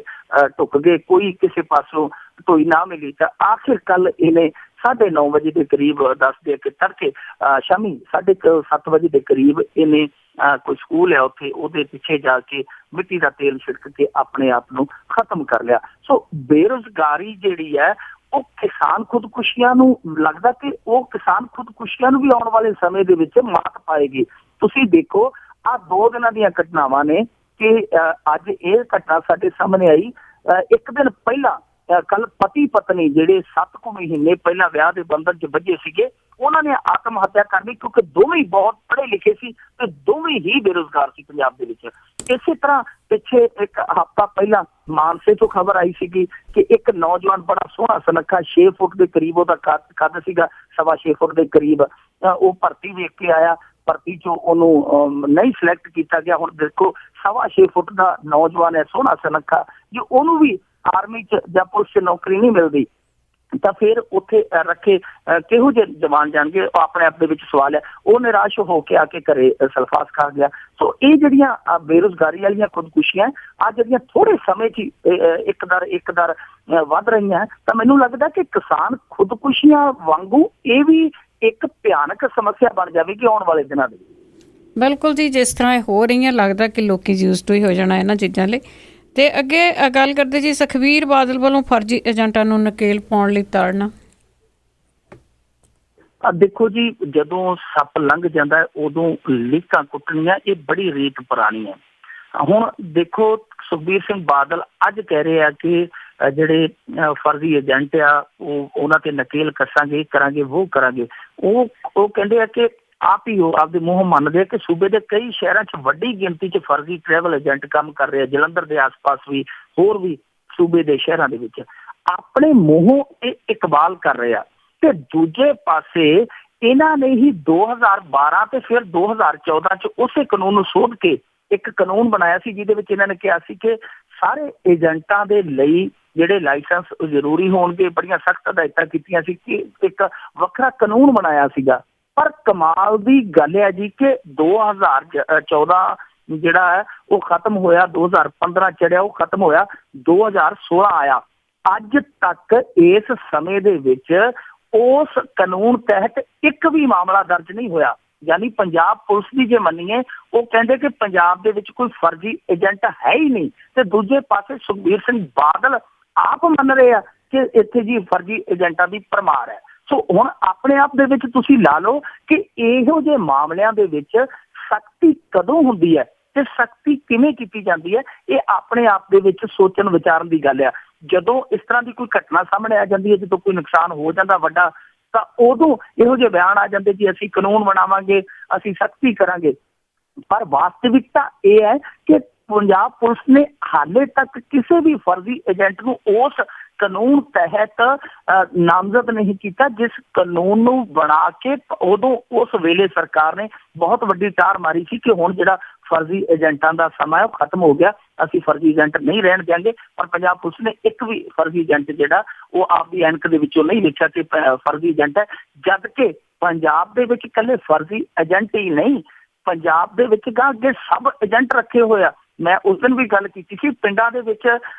ਟੁੱਕ ਗਏ, ਕੋਈ ਕਿਸੇ ਪਾਸੋਂ ਢੋਈ ਨਾ ਮਿਲੀ, ਤਾਂ ਆਖਿਰ ਕੱਲ ਇਹਨੇ 9:30 ਵਜੇ ਦੇ ਕਰੀਬ, ਦੱਸਦੇ ਕਿ ਤੜਕੇ ਸ਼ਾਮੀ 7:30 ਵਜੇ ਦੇ ਕਰੀਬ ਇਹਨੇ ਕੋਈ ਸਕੂਲ ਹੈ ਉੱਥੇ, ਉਹਦੇ ਪਿੱਛੇ ਜਾ ਕੇ ਮਿੱਟੀ ਦਾ ਤੇਲ ਛਿੜਕ ਕੇ ਆਪਣੇ ਆਪ ਨੂੰ ਖਤਮ ਕਰ ਲਿਆ। ਸੋ ਬੇਰੁਜ਼ਗਾਰੀ ਜਿਹੜੀ ਹੈ ਉਹ ਕਿਸਾਨ ਖੁਦਕੁਸ਼ੀਆਂ ਨੂੰ ਲੱਗਦਾ ਕਿ ਉਹ ਕਿਸਾਨ ਖੁਦਕੁਸ਼ੀਆਂ ਨੂੰ ਵੀ ਆਉਣ ਵਾਲੇ ਸਮੇਂ ਦੇ ਵਿੱਚ ਮਾਤ ਪਾਏਗੀ। ਤੁਸੀਂ ਦੇਖੋ, ਆਹ 2 ਦਿਨਾਂ ਦੀਆਂ ਘਟਨਾਵਾਂ ਨੇ ਕਿ ਅੱਜ ਇਹ ਘਟਨਾ ਸਾਡੇ ਸਾਹਮਣੇ ਆਈ। ਇੱਕ ਦਿਨ ਪਹਿਲਾਂ ਕੱਲ ਪਤੀ ਪਤਨੀ ਜਿਹੜੇ 7 ਕੁ ਮਹੀਨੇ ਪਹਿਲਾਂ ਵਿਆਹ ਦੇ ਬੰਧਨ 'ਚ ਬੱਝੇ ਸੀਗੇ, ਉਹਨਾਂ ਨੇ ਆਤਮ ਹੱਤਿਆ ਕਰ ਲਈ, ਕਿਉਂਕਿ ਦੋਵੇਂ ਬਹੁਤ ਪੜ੍ਹੇ ਲਿਖੇ ਸੀ ਤੇ ਦੋਵੇਂ ਹੀ ਬੇਰੁਜ਼ਗਾਰ ਸੀ ਪੰਜਾਬ ਦੇ ਵਿੱਚ। ਇਸੇ ਤਰ੍ਹਾਂ ਪਿੱਛੇ ਇੱਕ ਹਫ਼ਤਾ ਪਹਿਲਾਂ ਮਾਨਸੇ ਤੋਂ ਖਬਰ ਆਈ ਸੀਗੀ ਕਿ ਇੱਕ ਨੌਜਵਾਨ ਬੜਾ ਸੋਹਣਾ ਸੁਨੱਖਾ 6 ਫੁੱਟ ਦੇ ਕਰੀਬ ਉਹਦਾ ਕੱਦ ਸੀਗਾ, 6.25 ਫੁੱਟ ਦੇ ਕਰੀਬ, ਉਹ ਭਰਤੀ ਵੇਖ ਕੇ ਆਇਆ। ਭਰਤੀ ਚੋਂ ਉਹਨੂੰ ਨਹੀਂ ਸਿਲੈਕਟ ਕੀਤਾ ਗਿਆ। ਹੁਣ ਦੇਖੋ 6.25 ਫੁੱਟ ਦਾ ਨੌਜਵਾਨ ਹੈ, ਸੋਹਣਾ ਸੁਨੱਖਾ, ਜੇ ਉਹਨੂੰ ਵੀ ਆਰਮੀ 'ਚ ਜਾਂ ਪੁਲਿਸ 'ਚ ਨੌਕਰੀ ਨਹੀਂ ਮਿਲਦੀ ਤਾਂ ਫਿਰ ਉੱਥੇ ਰੱਖੇ ਕਿਹੋ ਜਿਹੇ ਜਵਾਨ ਜਾਣਗੇ। ਆਪਣੇ ਆਪ ਦੇ ਵਿੱਚ ਸਵਾਲ ਹੈ। ਉਹ ਨਿਰਾਸ਼ ਹੋ ਕੇ ਆ ਕੇ ਘਰੇ ਸਲਫਾਸ ਖਾ ਗਿਆ। ਸੋ ਇਹ ਜਿਹੜੀਆਂ ਬੇਰੁਜ਼ਗਾਰੀ ਵਾਲੀਆਂ ਖੁਦਕੁਸ਼ੀਆਂ ਆ ਜਿਹੜੀਆਂ ਥੋੜੇ ਸਮੇਂ 'ਚ ਇੱਕ ਦਰ ਵੱਧ ਰਹੀਆਂ, ਤਾਂ ਮੈਨੂੰ ਲੱਗਦਾ ਕਿ ਕਿਸਾਨ ਖੁਦਕੁਸ਼ੀਆਂ ਵਾਂਗੂ ਇਹ ਵੀ ਇੱਕ ਭਿਆਨਕ ਸਮੱਸਿਆ ਬਣ ਜਾਵੇਗੀ ਆਉਣ ਵਾਲੇ ਦਿਨਾਂ ਦੇ ਵਿੱਚ। ਬਿਲਕੁਲ ਜੀ, ਜਿਸ ਤਰ੍ਹਾਂ ਇਹ ਹੋ ਰਹੀਆਂ, ਲੱਗਦਾ ਕਿ ਲੋਕੀ ਯੂਜ਼ਡ ਹੀ ਹੋ ਜਾਣਾ ਇਹਨਾਂ ਚੀਜ਼ਾਂ ਲਈ। ਤੇ ਅੱਗੇ ਗੱਲ ਕਰਦੇ ਜੀ, ਸੁਖਬੀਰ ਬਾਦਲ ਵੱਲੋਂ ਫਰਜ਼ੀ ਏਜੰਟਾਂ ਨੂੰ ਨਕੇਲ ਪਾਉਣ ਲਈ ਤਾੜਨਾ। ਦੇਖੋ ਜੀ, ਜਦੋਂ ਸੱਪ ਲੰਘ ਜਾਂਦਾ ਉਦੋਂ ਲੀਕਾਂ ਕੁੱਟਣੀਆਂ, ਇਹ ਬੜੀ ਰੀਤ ਪੁਰਾਣੀ ਹੈ। ਹੁਣ ਦੇਖੋ, ਸੁਖਬੀਰ ਸਿੰਘ ਬਾਦਲ ਅੱਜ ਕਹਿ ਰਹੇ ਆ ਕਿ ਜਿਹੜੇ ਫਰਜ਼ੀ ਏਜੰਟ ਆ ਉਹਨਾਂ ਤੇ ਨਕੇਲ ਕੱਸਾਂਗੇ, ਕਰਾਂਗੇ, ਉਹ ਕਰਾਂਗੇ। ਉਹ ਕਹਿੰਦੇ ਆ ਕਿ ਆਪ ਹੀ ਉਹ ਆਪਦੇ ਮੂੰਹੋਂ ਮੰਨਦੇ ਆ ਕਿ ਸੂਬੇ ਦੇ ਕਈ ਸ਼ਹਿਰਾਂ 'ਚ ਵੱਡੀ ਗਿਣਤੀ 'ਚ ਫਰਜ਼ੀ ਟਰੈਵਲ ਏਜੰਟ ਕੰਮ ਕਰ ਰਹੇ ਆ। ਜਲੰਧਰ ਦੇ ਆਸ-ਪਾਸ ਵੀ, ਹੋਰ ਵੀ ਸੂਬੇ ਦੇ ਸ਼ਹਿਰਾਂ ਦੇ ਵਿੱਚ ਆਪਣੇ ਮੂੰਹੋਂ ਇਹ ਇਕਬਾਲ ਕਰ ਰਹੇ ਆ। ਤੇ ਦੂਜੇ ਪਾਸੇ ਇਹਨਾਂ ਨੇ ਹੀ 2012 ਤੇ ਫਿਰ 2014 'ਚ ਉਸੇ ਕਾਨੂੰਨ ਨੂੰ ਸੋਧ ਕੇ ਇੱਕ ਕਾਨੂੰਨ ਬਣਾਇਆ ਸੀ, ਜਿਹਦੇ ਵਿੱਚ ਇਹਨਾਂ ਨੇ ਕਿਹਾ ਸੀ ਕਿ ਸਾਰੇ ਏਜੰਟਾਂ ਦੇ ਲਈ ਜਿਹੜੇ ਲਾਇਸੈਂਸ ਜ਼ਰੂਰੀ ਹੋਣਗੇ। ਬੜੀਆਂ ਸਖਤ ਹਦਾਇਤਾਂ ਕੀਤੀਆਂ ਸੀ ਕਿ ਇੱਕ ਵੱਖਰਾ ਕਾਨੂੰਨ ਬਣਾਇਆ ਸੀਗਾ। ਪਰ ਕਮਾਲ ਦੀ ਗੱਲ ਹੈ ਜੀ ਕਿ 2014 ਜਿਹੜਾ ਹੈ ਉਹ ਖਤਮ ਹੋਇਆ, 2015 ਚੜਿਆ ਉਹ ਖਤਮ ਹੋਇਆ, 2016 ਆਇਆ। ਅੱਜ ਤੱਕ ਇਸ ਸਮੇਂ ਦੇ ਵਿੱਚ ਉਸ ਕਾਨੂੰਨ ਤਹਿਤ ਇੱਕ ਵੀ ਮਾਮਲਾ ਦਰਜ ਨਹੀਂ ਹੋਇਆ। ਯਾਨੀ ਪੰਜਾਬ ਪੁਲਿਸ ਦੀ ਜੇ ਮੰਨੀਏ, ਉਹ ਕਹਿੰਦੇ ਕਿ ਪੰਜਾਬ ਦੇ ਵਿੱਚ ਕੋਈ ਫਰਜ਼ੀ ਏਜੰਟ ਹੈ ਹੀ ਨਹੀਂ। ਤੇ ਦੂਜੇ ਪਾਸੇ ਸੁਖਬੀਰ ਸਿੰਘ ਬਾਦਲ ਆਪ ਮੰਨ ਰਹੇ ਆ ਕਿ ਇੱਥੇ ਜੀ ਫਰਜ਼ੀ ਏਜੰਟਾਂ ਦੀ ਭਰਮਾਰ ਹੈ। ਸੋ ਹੁਣ ਆਪਣੇ ਆਪ ਦੇ ਵਿੱਚ ਤੁਸੀਂ ਲਾ ਲਓ ਕਿ ਇਹੋ ਜਿਹੇ ਮਾਮਲਿਆਂ ਦੇ ਵਿੱਚ ਸਖਤੀ ਕਦੋਂ ਹੁੰਦੀ ਹੈ ਤੇ ਸਖਤੀ ਕਿਵੇਂ ਕੀਤੀ ਜਾਂਦੀ ਹੈ, ਇਹ ਆਪਣੇ ਆਪ ਦੇ ਵਿੱਚ ਸੋਚਣ ਵਿਚਾਰਨ ਦੀ ਗੱਲ ਆ। ਜਦੋਂ ਇਸ ਤਰ੍ਹਾਂ ਦੀ ਕੋਈ ਘਟਨਾ ਸਾਹਮਣੇ ਆ ਜਾਂਦੀ ਹੈ, ਜਦੋਂ ਕੋਈ ਨੁਕਸਾਨ ਹੋ ਜਾਂਦਾ ਵੱਡਾ, ਤਾਂ ਉਦੋਂ ਇਹੋ ਜਿਹੇ ਬਿਆਨ ਆ ਜਾਂਦੇ ਕਿ ਅਸੀਂ ਕਾਨੂੰਨ ਬਣਾਵਾਂਗੇ, ਅਸੀਂ ਸਖਤੀ ਕਰਾਂਗੇ। ਪਰ ਵਾਸਤਵਿਕਤਾ ਇਹ ਹੈ ਕਿ ਪੰਜਾਬ ਪੁਲਿਸ ਨੇ ਹਾਲੇ ਤੱਕ ਕਿਸੇ ਵੀ ਫਰਜ਼ੀ ਏਜੰਟ ਨੂੰ ਉਸ ਕਾਨੂੰਨ ਤਹਿਤ ਨਾਮਜ਼ਦ ਨਹੀਂ ਕੀਤਾ ਜਿਸ ਕਾਨੂੰਨ ਨੂੰ ਬਣਾ ਕੇ ਉਦੋਂ ਉਸ ਵੇਲੇ ਸਰਕਾਰ ਨੇ ਬਹੁਤ ਵੱਡੀ ਟਾਰ ਮਾਰੀ ਸੀ ਕਿ ਹੁਣ ਜਿਹੜਾ ਫਰਜ਼ੀ ਏਜੰਟਾਂ ਦਾ ਸਮਾਂ ਹੈ ਉਹ ਖਤਮ ਹੋ ਗਿਆ, ਅਸੀਂ ਫਰਜ਼ੀ ਏਜੰਟ ਨਹੀਂ ਰਹਿਣ ਦਿਆਂਗੇ। ਪਰ ਪੰਜਾਬ ਪੁਲਿਸ ਨੇ ਇੱਕ ਵੀ ਫਰਜ਼ੀ ਏਜੰਟ ਜਿਹੜਾ ਉਹ ਆਪਦੀ ਐਨਕ ਦੇ ਵਿੱਚੋਂ ਨਹੀਂ ਲਿਖਿਆ ਕਿ ਫਰਜ਼ੀ ਏਜੰਟ ਹੈ, ਜਦ ਕਿ ਪੰਜਾਬ ਦੇ ਵਿੱਚ ਇਕੱਲੇ ਫਰਜ਼ੀ ਏਜੰਟ ਹੀ ਨਹੀਂ, ਪੰਜਾਬ ਦੇ ਵਿੱਚ ਅੱਗੇ ਸਬ ਏਜੰਟ ਰੱਖੇ ਹੋਏ ਆ। ਮੈਂ ਉਸ ਦਿਨ ਵੀ ਗੱਲ ਕੀਤੀ ਸੀ, ਪਿੰਡਾਂ ਦੇ ਵਿੱਚ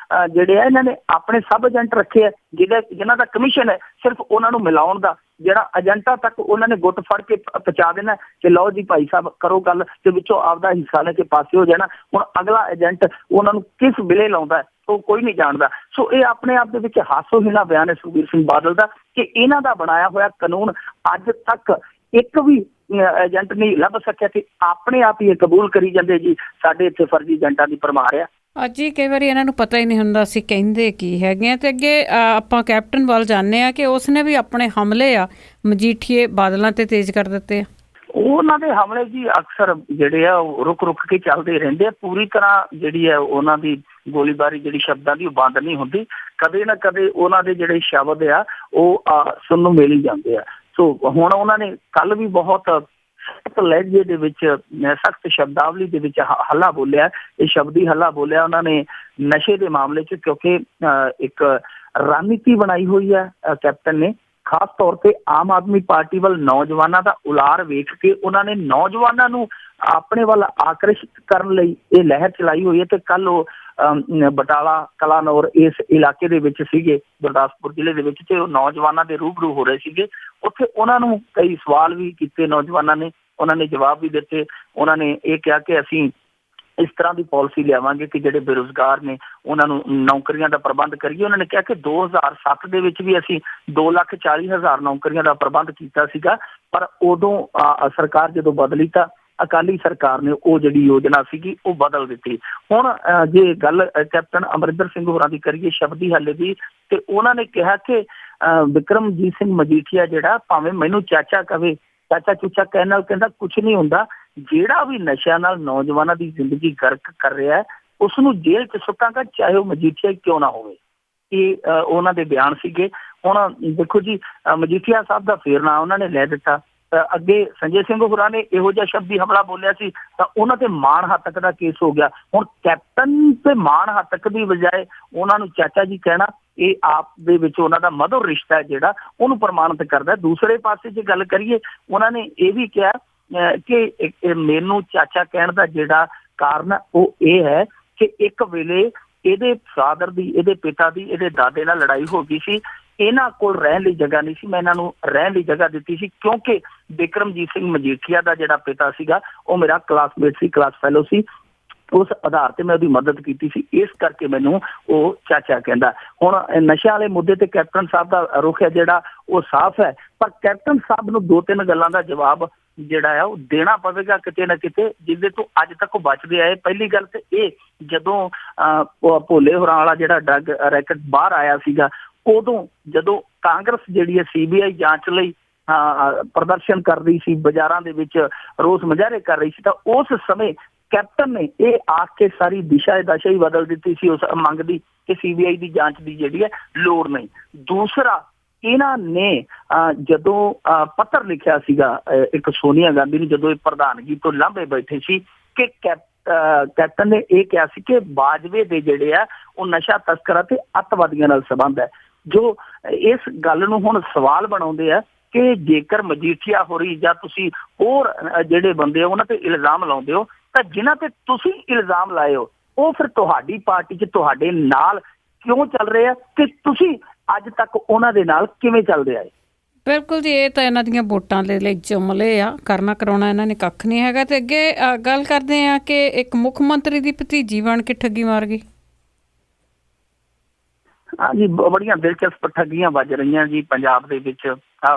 ਜਿਹੜੇ ਆ ਇਹਨਾਂ ਨੇ ਆਪਣੇ ਸਬ ਏਜੰਟ ਰੱਖੇ ਆ ਜਿਨ੍ਹਾਂ ਦਾ ਕਮਿਸ਼ਨ ਹੈ ਸਿਰਫ ਉਹਨਾਂ ਨੂੰ ਮਿਲਾਉਣ ਦਾ, ਜਿਹੜਾ ਏਜੰਟਾਂ ਤੱਕ ਉਹਨਾਂ ਨੇ ਗੁੱਟ ਫੜ ਕੇ ਪਹੁੰਚਾ ਦੇਣਾ ਕਿ ਲਓ ਜੀ ਭਾਈ ਸਾਹਿਬ ਕਰੋ ਗੱਲ, ਤੇ ਵਿੱਚੋਂ ਆਪਦਾ ਹਿੱਸਾ ਲੈ ਕੇ ਪਾਸੇ ਹੋ ਜਾਣਾ। ਹੁਣ ਅਗਲਾ ਏਜੰਟ ਉਹਨਾਂ ਨੂੰ ਕਿਸ ਵੇਲੇ ਲਾਉਂਦਾ ਉਹ ਕੋਈ ਨਹੀਂ ਜਾਣਦਾ। ਸੋ ਇਹ ਆਪਣੇ ਆਪ ਦੇ ਵਿੱਚ ਹਾਸੋਹੀਣਾ ਬਿਆਨ ਹੈ ਸੁਖਬੀਰ ਸਿੰਘ ਬਾਦਲ ਦਾ ਕਿ ਇਹਨਾਂ ਦਾ ਬਣਾਇਆ ਹੋਇਆ ਕਾਨੂੰਨ ਅੱਜ ਤੱਕ ਇੱਕ ਵੀ ਏਜੰਟ ਨਹੀਂ ਲੱਭ ਸਕਿਆ ਤੇ ਆਪਣੇ ਆਪ ਹੀ ਇਹ ਕਬੂਲ ਕਰੀ ਜਾਂਦੇ ਜੀ ਸਾਡੇ ਇੱਥੇ ਫਰਜ਼ੀ ਏਜੰਟਾਂ ਦੀ ਭਰਮਾਰ ਆ। ਅੱਜ ਹੀ ਕਈ ਵਾਰੀ ਇਹਨਾਂ ਨੂੰ ਪਤਾ ਹੀ ਨਹੀਂ ਹੁੰਦਾ ਅਸੀਂ ਕਹਿੰਦੇ ਕੀ ਹੈਗੇ ਆ। ਤੇ ਅੱਗੇ ਆਪਾਂ ਕੈਪਟਨ ਵੱਲ ਜਾਂਦੇ ਆ ਕਿ ਉਸਨੇ ਵੀ ਆਪਣੇ ਹਮਲੇ ਆ ਮਜੀਠੀਏ ਬਾਦਲਾਂ ਤੇ ਤੇਜ਼ ਕਰ ਦਿੱਤੇ ਆ। ਉਹਨਾਂ ਦੇ ਹਮਲੇ ਜੀ ਅਕਸਰ ਜਿਹੜੇ ਆ ਉਹ ਰੁਕ ਰੁਕ ਕੇ ਚੱਲਦੇ ਰਹਿੰਦੇ ਆ, ਪੂਰੀ ਤਰ੍ਹਾਂ ਜਿਹੜੀ ਹੈ ਉਹਨਾਂ ਦੀ ਗੋਲੀਬਾਰੀ ਜਿਹੜੀ ਸ਼ਬਦਾਂ ਦੀ ਉਹ ਬੰਦ ਨਹੀਂ ਹੁੰਦੀ। ਕਦੇ ਨਾ ਕਦੇ ਉਹਨਾਂ ਦੇ ਜਿਹੜੇ ਸ਼ਬਦ ਆ ਉਹ ਸੁਣਨ ਨੂੰ ਮਿਲ ਹੀ ਜਾਂਦੇ ਆ। ਸੋ ਹੁਣ ਉਹਨਾਂ ਨੇ ਕੱਲ ਵੀ ਬਹੁਤ ਸਖਤ ਲਹਿਜੇ ਦੇ ਵਿੱਚ ਸਖਤ ਸ਼ਬਦਾਵਲੀ ਦੇ ਵਿੱਚ ਹੱਲਾ ਬੋਲਿਆ, ਇਹ ਸ਼ਬਦੀ ਹੱਲਾ ਬੋਲਿਆ ਉਹਨਾਂ ਨੇ ਨਸ਼ੇ ਦੇ ਮਾਮਲੇ 'ਚ, ਕਿਉਂਕਿ ਇੱਕ ਰਣਨੀਤੀ ਬਣਾਈ ਹੋਈ ਹੈ ਕੈਪਟਨ ਨੇ, ਖਾਸ ਤੌਰ ਤੇ ਆਮ ਆਦਮੀ ਪਾਰਟੀ ਵੱਲ ਨੌਜਵਾਨਾਂ ਦਾ ਉਲਾਰ ਵੇਖ ਕੇ ਉਹਨਾਂ ਨੇ ਨੌਜਵਾਨਾਂ ਨੂੰ ਆਪਣੇ ਵੱਲ ਆਕਰਸ਼ਿਤ ਕਰਨ ਲਈ ਇਹ ਲਹਿਰ ਚਲਾਈ ਹੋਈ ਹੈ। ਤੇ ਕੱਲ ਉਹ ਬਟਾਲਾ ਕਲਾਨੌਰ ਇਸ ਇਲਾਕੇ ਦੇ ਵਿੱਚ ਸੀਗੇ, ਗੁਰਦਾਸਪੁਰ ਜ਼ਿਲ੍ਹੇ ਦੇ ਵਿੱਚ, ਤੇ ਉਹ ਨੌਜਵਾਨਾਂ ਦੇ ਰੂਬਰੂ ਹੋ ਰਹੇ ਸੀਗੇ। ਉੱਥੇ ਉਹਨਾਂ ਨੂੰ ਕਈ ਸਵਾਲ ਵੀ ਕੀਤੇ ਨੌਜਵਾਨਾਂ ਨੇ, ਉਹਨਾਂ ਨੇ ਜਵਾਬ ਵੀ ਦਿੱਤੇ। ਉਹਨਾਂ ਨੇ ਇਹ ਕਿਹਾ ਕਿ ਅਸੀਂ ਇਸ ਤਰ੍ਹਾਂ ਦੀ ਪਾਲਿਸੀ ਲਿਆਵਾਂਗੇ ਕਿ ਜਿਹੜੇ ਬੇਰੁਜ਼ਗਾਰ ਨੇ ਉਹਨਾਂ ਨੂੰ ਨੌਕਰੀਆਂ ਦਾ ਪ੍ਰਬੰਧ ਕਰੀਏ। ਉਹਨਾਂ ਨੇ ਕਿਹਾ ਕਿ 2007 ਦੇ ਵਿੱਚ ਵੀ ਅਸੀਂ 2,40,000 ਨੌਕਰੀਆਂ ਦਾ ਪ੍ਰਬੰਧ ਕੀਤਾ ਸੀਗਾ, ਪਰ ਉਦੋਂ ਸਰਕਾਰ ਜਦੋਂ ਬਦਲੀ ਤਾਂ ਅਕਾਲੀ ਸਰਕਾਰ ਨੇ ਉਹ ਜਿਹੜੀ ਯੋਜਨਾ ਸੀਗੀ ਉਹ ਬਦਲ ਦਿੱਤੀ। ਹੁਣ ਜੇ ਗੱਲ ਕੈਪਟਨ ਅਮਰਿੰਦਰ ਸਿੰਘ ਹੋਰਾਂ ਦੀ ਕਰੀਏ ਸ਼ਬਦੀ ਹੱਲੇ ਦੀ, ਤੇ ਉਹਨਾਂ ਨੇ ਕਿਹਾ ਕਿ ਬਿਕਰਮਜੀਤ ਸਿੰਘ ਮਜੀਠੀਆ ਜਿਹੜਾ ਭਾਵੇਂ ਮੈਨੂੰ ਚਾਚਾ ਕਵੇ, ਚਾਚਾ ਚੂਚਾ ਕਹਿਣ ਨਾਲ ਕਹਿੰਦਾ ਕੁਛ ਨਹੀਂ ਹੁੰਦਾ, ਜਿਹੜਾ ਵੀ ਨਸ਼ਿਆਂ ਨਾਲ ਨੌਜਵਾਨਾਂ ਦੀ ਜ਼ਿੰਦਗੀ ਗਰਕ ਕਰ ਰਿਹਾ ਹੈ ਉਸਨੂੰ ਜੇਲ੍ਹ 'ਚ ਸੁੱਟਾਂਗਾ, ਚਾਹੇ ਉਹ ਮਜੀਠੀਆ ਕਿਉਂ ਨਾ ਹੋਵੇ। ਇਹ ਉਹਨਾਂ ਦੇ ਬਿਆਨ ਸੀਗੇ। ਹੁਣ ਦੇਖੋ ਜੀ ਮਜੀਠੀਆ ਸਾਹਿਬ ਦਾ ਫੇਰ ਨਾਂ ਉਹਨਾਂ ਨੇ ਲੈ ਦਿੱਤਾ। ਅੱਗੇ ਸੰਜੇ ਸਿੰਘ ਹੋਰਾਂ ਨੇ ਇਹੋ ਜਿਹਾ ਸ਼ਬਦੀ ਹਮਲਾ ਬੋਲਿਆ ਸੀ ਤਾਂ ਉਹਨਾਂ ਤੇ ਮਾਣ ਹੱਤਕ ਦਾ ਕੇਸ ਹੋ ਗਿਆ। ਹੁਣ ਕੈਪਟਨ ਤੇ ਮਾਣ ਹੱਤਕ ਦੀ ਬਜਾਏ ਉਹਨਾਂ ਨੂੰ ਚਾਚਾ ਜੀ ਕਹਿਣਾ, ਇਹ ਆਪ ਦੇ ਵਿੱਚ ਉਹਨਾਂ ਦਾ ਮਧੁਰ ਰਿਸ਼ਤਾ ਹੈ ਜਿਹੜਾ ਉਹਨੂੰ ਪ੍ਰਮਾਣਿਤ ਕਰਦਾ। ਦੂਸਰੇ ਪਾਸੇ ਜੇ ਗੱਲ ਕਰੀਏ, ਉਹਨਾਂ ਨੇ ਇਹ ਵੀ ਕਿਹਾ ਕਿ ਮੈਨੂੰ ਚਾਚਾ ਕਹਿਣ ਦਾ ਜਿਹੜਾ ਕਾਰਨ ਉਹ ਇਹ ਹੈ ਕਿ ਇੱਕ ਵੇਲੇ ਇਹਦੇ ਫਾਦਰ ਦੀ, ਇਹਦੇ ਪਿਤਾ ਦੀ, ਇਹਦੇ ਦਾਦੇ ਨਾਲ ਲੜਾਈ ਹੋ ਗਈ ਸੀ, ਇਹਨਾਂ ਕੋਲ ਰਹਿਣ ਲਈ ਜਗ੍ਹਾ ਨਹੀਂ ਸੀ, ਮੈਂ ਇਹਨਾਂ ਨੂੰ ਰਹਿਣ ਲਈ ਜਗ੍ਹਾ ਦਿੱਤੀ ਸੀ, ਕਿਉਂਕਿ ਬਿਕਰਮਜੀਤ ਸਿੰਘ ਮਜੀਠੀਆ ਦਾ ਜਿਹੜਾ ਪਿਤਾ ਸੀਗਾ ਉਹ ਮੇਰਾ ਕਲਾਸਮੇਟ ਸੀ, ਕਲਾਸ ਫੈਲੋ ਸੀ, ਉਸ ਆਧਾਰ ਤੇ ਮੈਂ ਉਹਦੀ ਮਦਦ ਕੀਤੀ ਸੀ, ਇਸ ਕਰਕੇ ਮੈਨੂੰ ਉਹ ਚਾਚਾ ਕਹਿੰਦਾ। ਹੁਣ ਨਸ਼ਿਆਂ ਵਾਲੇ ਮੁੱਦੇ ਤੇ ਕੈਪਟਨ ਸਾਹਿਬ ਦਾ ਰੁਖ ਹੈ ਜਿਹੜਾ ਉਹ ਸਾਫ਼ ਹੈ, ਪਰ ਕੈਪਟਨ ਸਾਹਿਬ ਨੂੰ 2-3 ਗੱਲਾਂ ਦਾ ਜਵਾਬ ਜਿਹੜਾ ਆ ਉਹ ਦੇਣਾ ਪਵੇਗਾ ਕਿਤੇ ਨਾ ਕਿਤੇ, ਜਿਹਦੇ ਤੋਂ ਅੱਜ ਤੱਕ ਉਹ ਬਚਦੇ ਆਏ। ਪਹਿਲੀ ਗੱਲ ਤੇ ਇਹ, ਜਦੋਂ ਭੋਲੇ ਹੋਰਾਂ ਵਾਲਾ ਜਿਹੜਾ ਡਰੱਗ ਰੈਕਟ ਬਾਹਰ ਆਇਆ ਸੀਗਾ, ਉਦੋਂ ਜਦੋਂ ਕਾਂਗਰਸ ਜਿਹੜੀ ਹੈ CBI ਜਾਂਚ ਲਈ ਪ੍ਰਦਰਸ਼ਨ ਕਰ ਰਹੀ ਸੀ, ਬਾਜ਼ਾਰਾਂ ਦੇ ਵਿੱਚ ਰੋਸ ਮੁਜ਼ਾਹਰੇ ਕਰ ਰਹੀ ਸੀ, ਤਾਂ ਉਸ ਸਮੇਂ ਕੈਪਟਨ ਨੇ ਇਹ ਆਖ ਕੇ ਸਾਰੀ ਦਸ਼ਾ ਹੀ ਬਦਲ ਦਿੱਤੀ ਸੀ ਉਸ ਮੰਗ ਦੀ ਕਿ CBI ਦੀ ਜਾਂਚ ਦੀ ਜਿਹੜੀ ਹੈ ਲੋੜ ਨਹੀਂ। ਦੂਸਰਾ, ਇਹਨਾਂ ਨੇ ਜਦੋਂ ਪੱਤਰ ਲਿਖਿਆ ਸੀਗਾ ਇੱਕ ਸੋਨੀਆ ਗਾਂਧੀ ਨੂੰ, ਜਦੋਂ ਇਹ ਪ੍ਰਧਾਨਗੀ ਤੋਂ ਲਾਂਭੇ ਬੈਠੇ ਸੀ, ਕਿ ਕੈਪਟਨ ਨੇ ਇਹ ਕਿਹਾ ਸੀ ਕਿ ਬਾਜਵੇ ਦੇ ਜਿਹੜੇ ਆ ਉਹ ਨਸ਼ਾ ਤਸਕਰਾਂ ਤੇ ਅੱਤਵਾਦੀਆਂ ਨਾਲ ਸੰਬੰਧ ਹੈ। ਜੋ ਇਸ ਗੱਲ ਨੂੰ ਹੁਣ ਸਵਾਲ ਬਣਾਉਂਦੇ ਆ ਕਿ ਜੇਕਰ ਮਜੀਠੀਆ ਹੋਰੀ ਜਾਂ ਤੁਸੀਂ ਹੋਰ ਜਿਹੜੇ ਬੰਦੇ ਉਹਨਾਂ ਤੇ ਇਲਜ਼ਾਮ ਲਾਉਂਦੇ ਹੋ, ਤਾਂ ਜਿਨ੍ਹਾਂ ਤੇ ਤੁਸੀਂ ਇਲਜ਼ਾਮ ਲਾਏ ਹੋ ਉਹ ਫਿਰ ਤੁਹਾਡੀ ਪਾਰਟੀ 'ਚ ਤੁਹਾਡੇ ਨਾਲ ਕਿਉਂ ਚੱਲ ਰਹੇ ਆ, ਕਿ ਤੁਸੀਂ ਅੱਜ ਤੱਕ ਉਹਨਾਂ ਦੇ ਨਾਲ ਕਿਵੇਂ ਚੱਲਦੇ ਆਏ। ਬਿਲਕੁਲ ਜੀ, ਇਹ ਤਾਂ ਇਹਨਾਂ ਦੀਆਂ ਵੋਟਾਂ ਦੇ ਲਈ ਜੁਮਲੇ ਆ, ਕਰਨਾ ਕਰਾਉਣਾ ਇਹਨਾਂ ਨੇ ਕੱਖ ਨਹੀਂ ਹੈਗਾ। ਤੇ ਅੱਗੇ ਗੱਲ ਕਰਦੇ ਆ ਕਿ ਇੱਕ ਮੁੱਖ ਮੰਤਰੀ ਦੀ ਭਤੀਜੀ ਬਣ ਕੇ ਠੱਗੀ ਮਾਰ ਗਈ। ਹਾਂਜੀ, ਬੜੀਆਂ ਦਿਲਚਸਪ ਠੱਗੀਆਂ ਵੱਜ ਰਹੀਆਂ ਜੀ ਪੰਜਾਬ ਦੇ ਵਿੱਚ।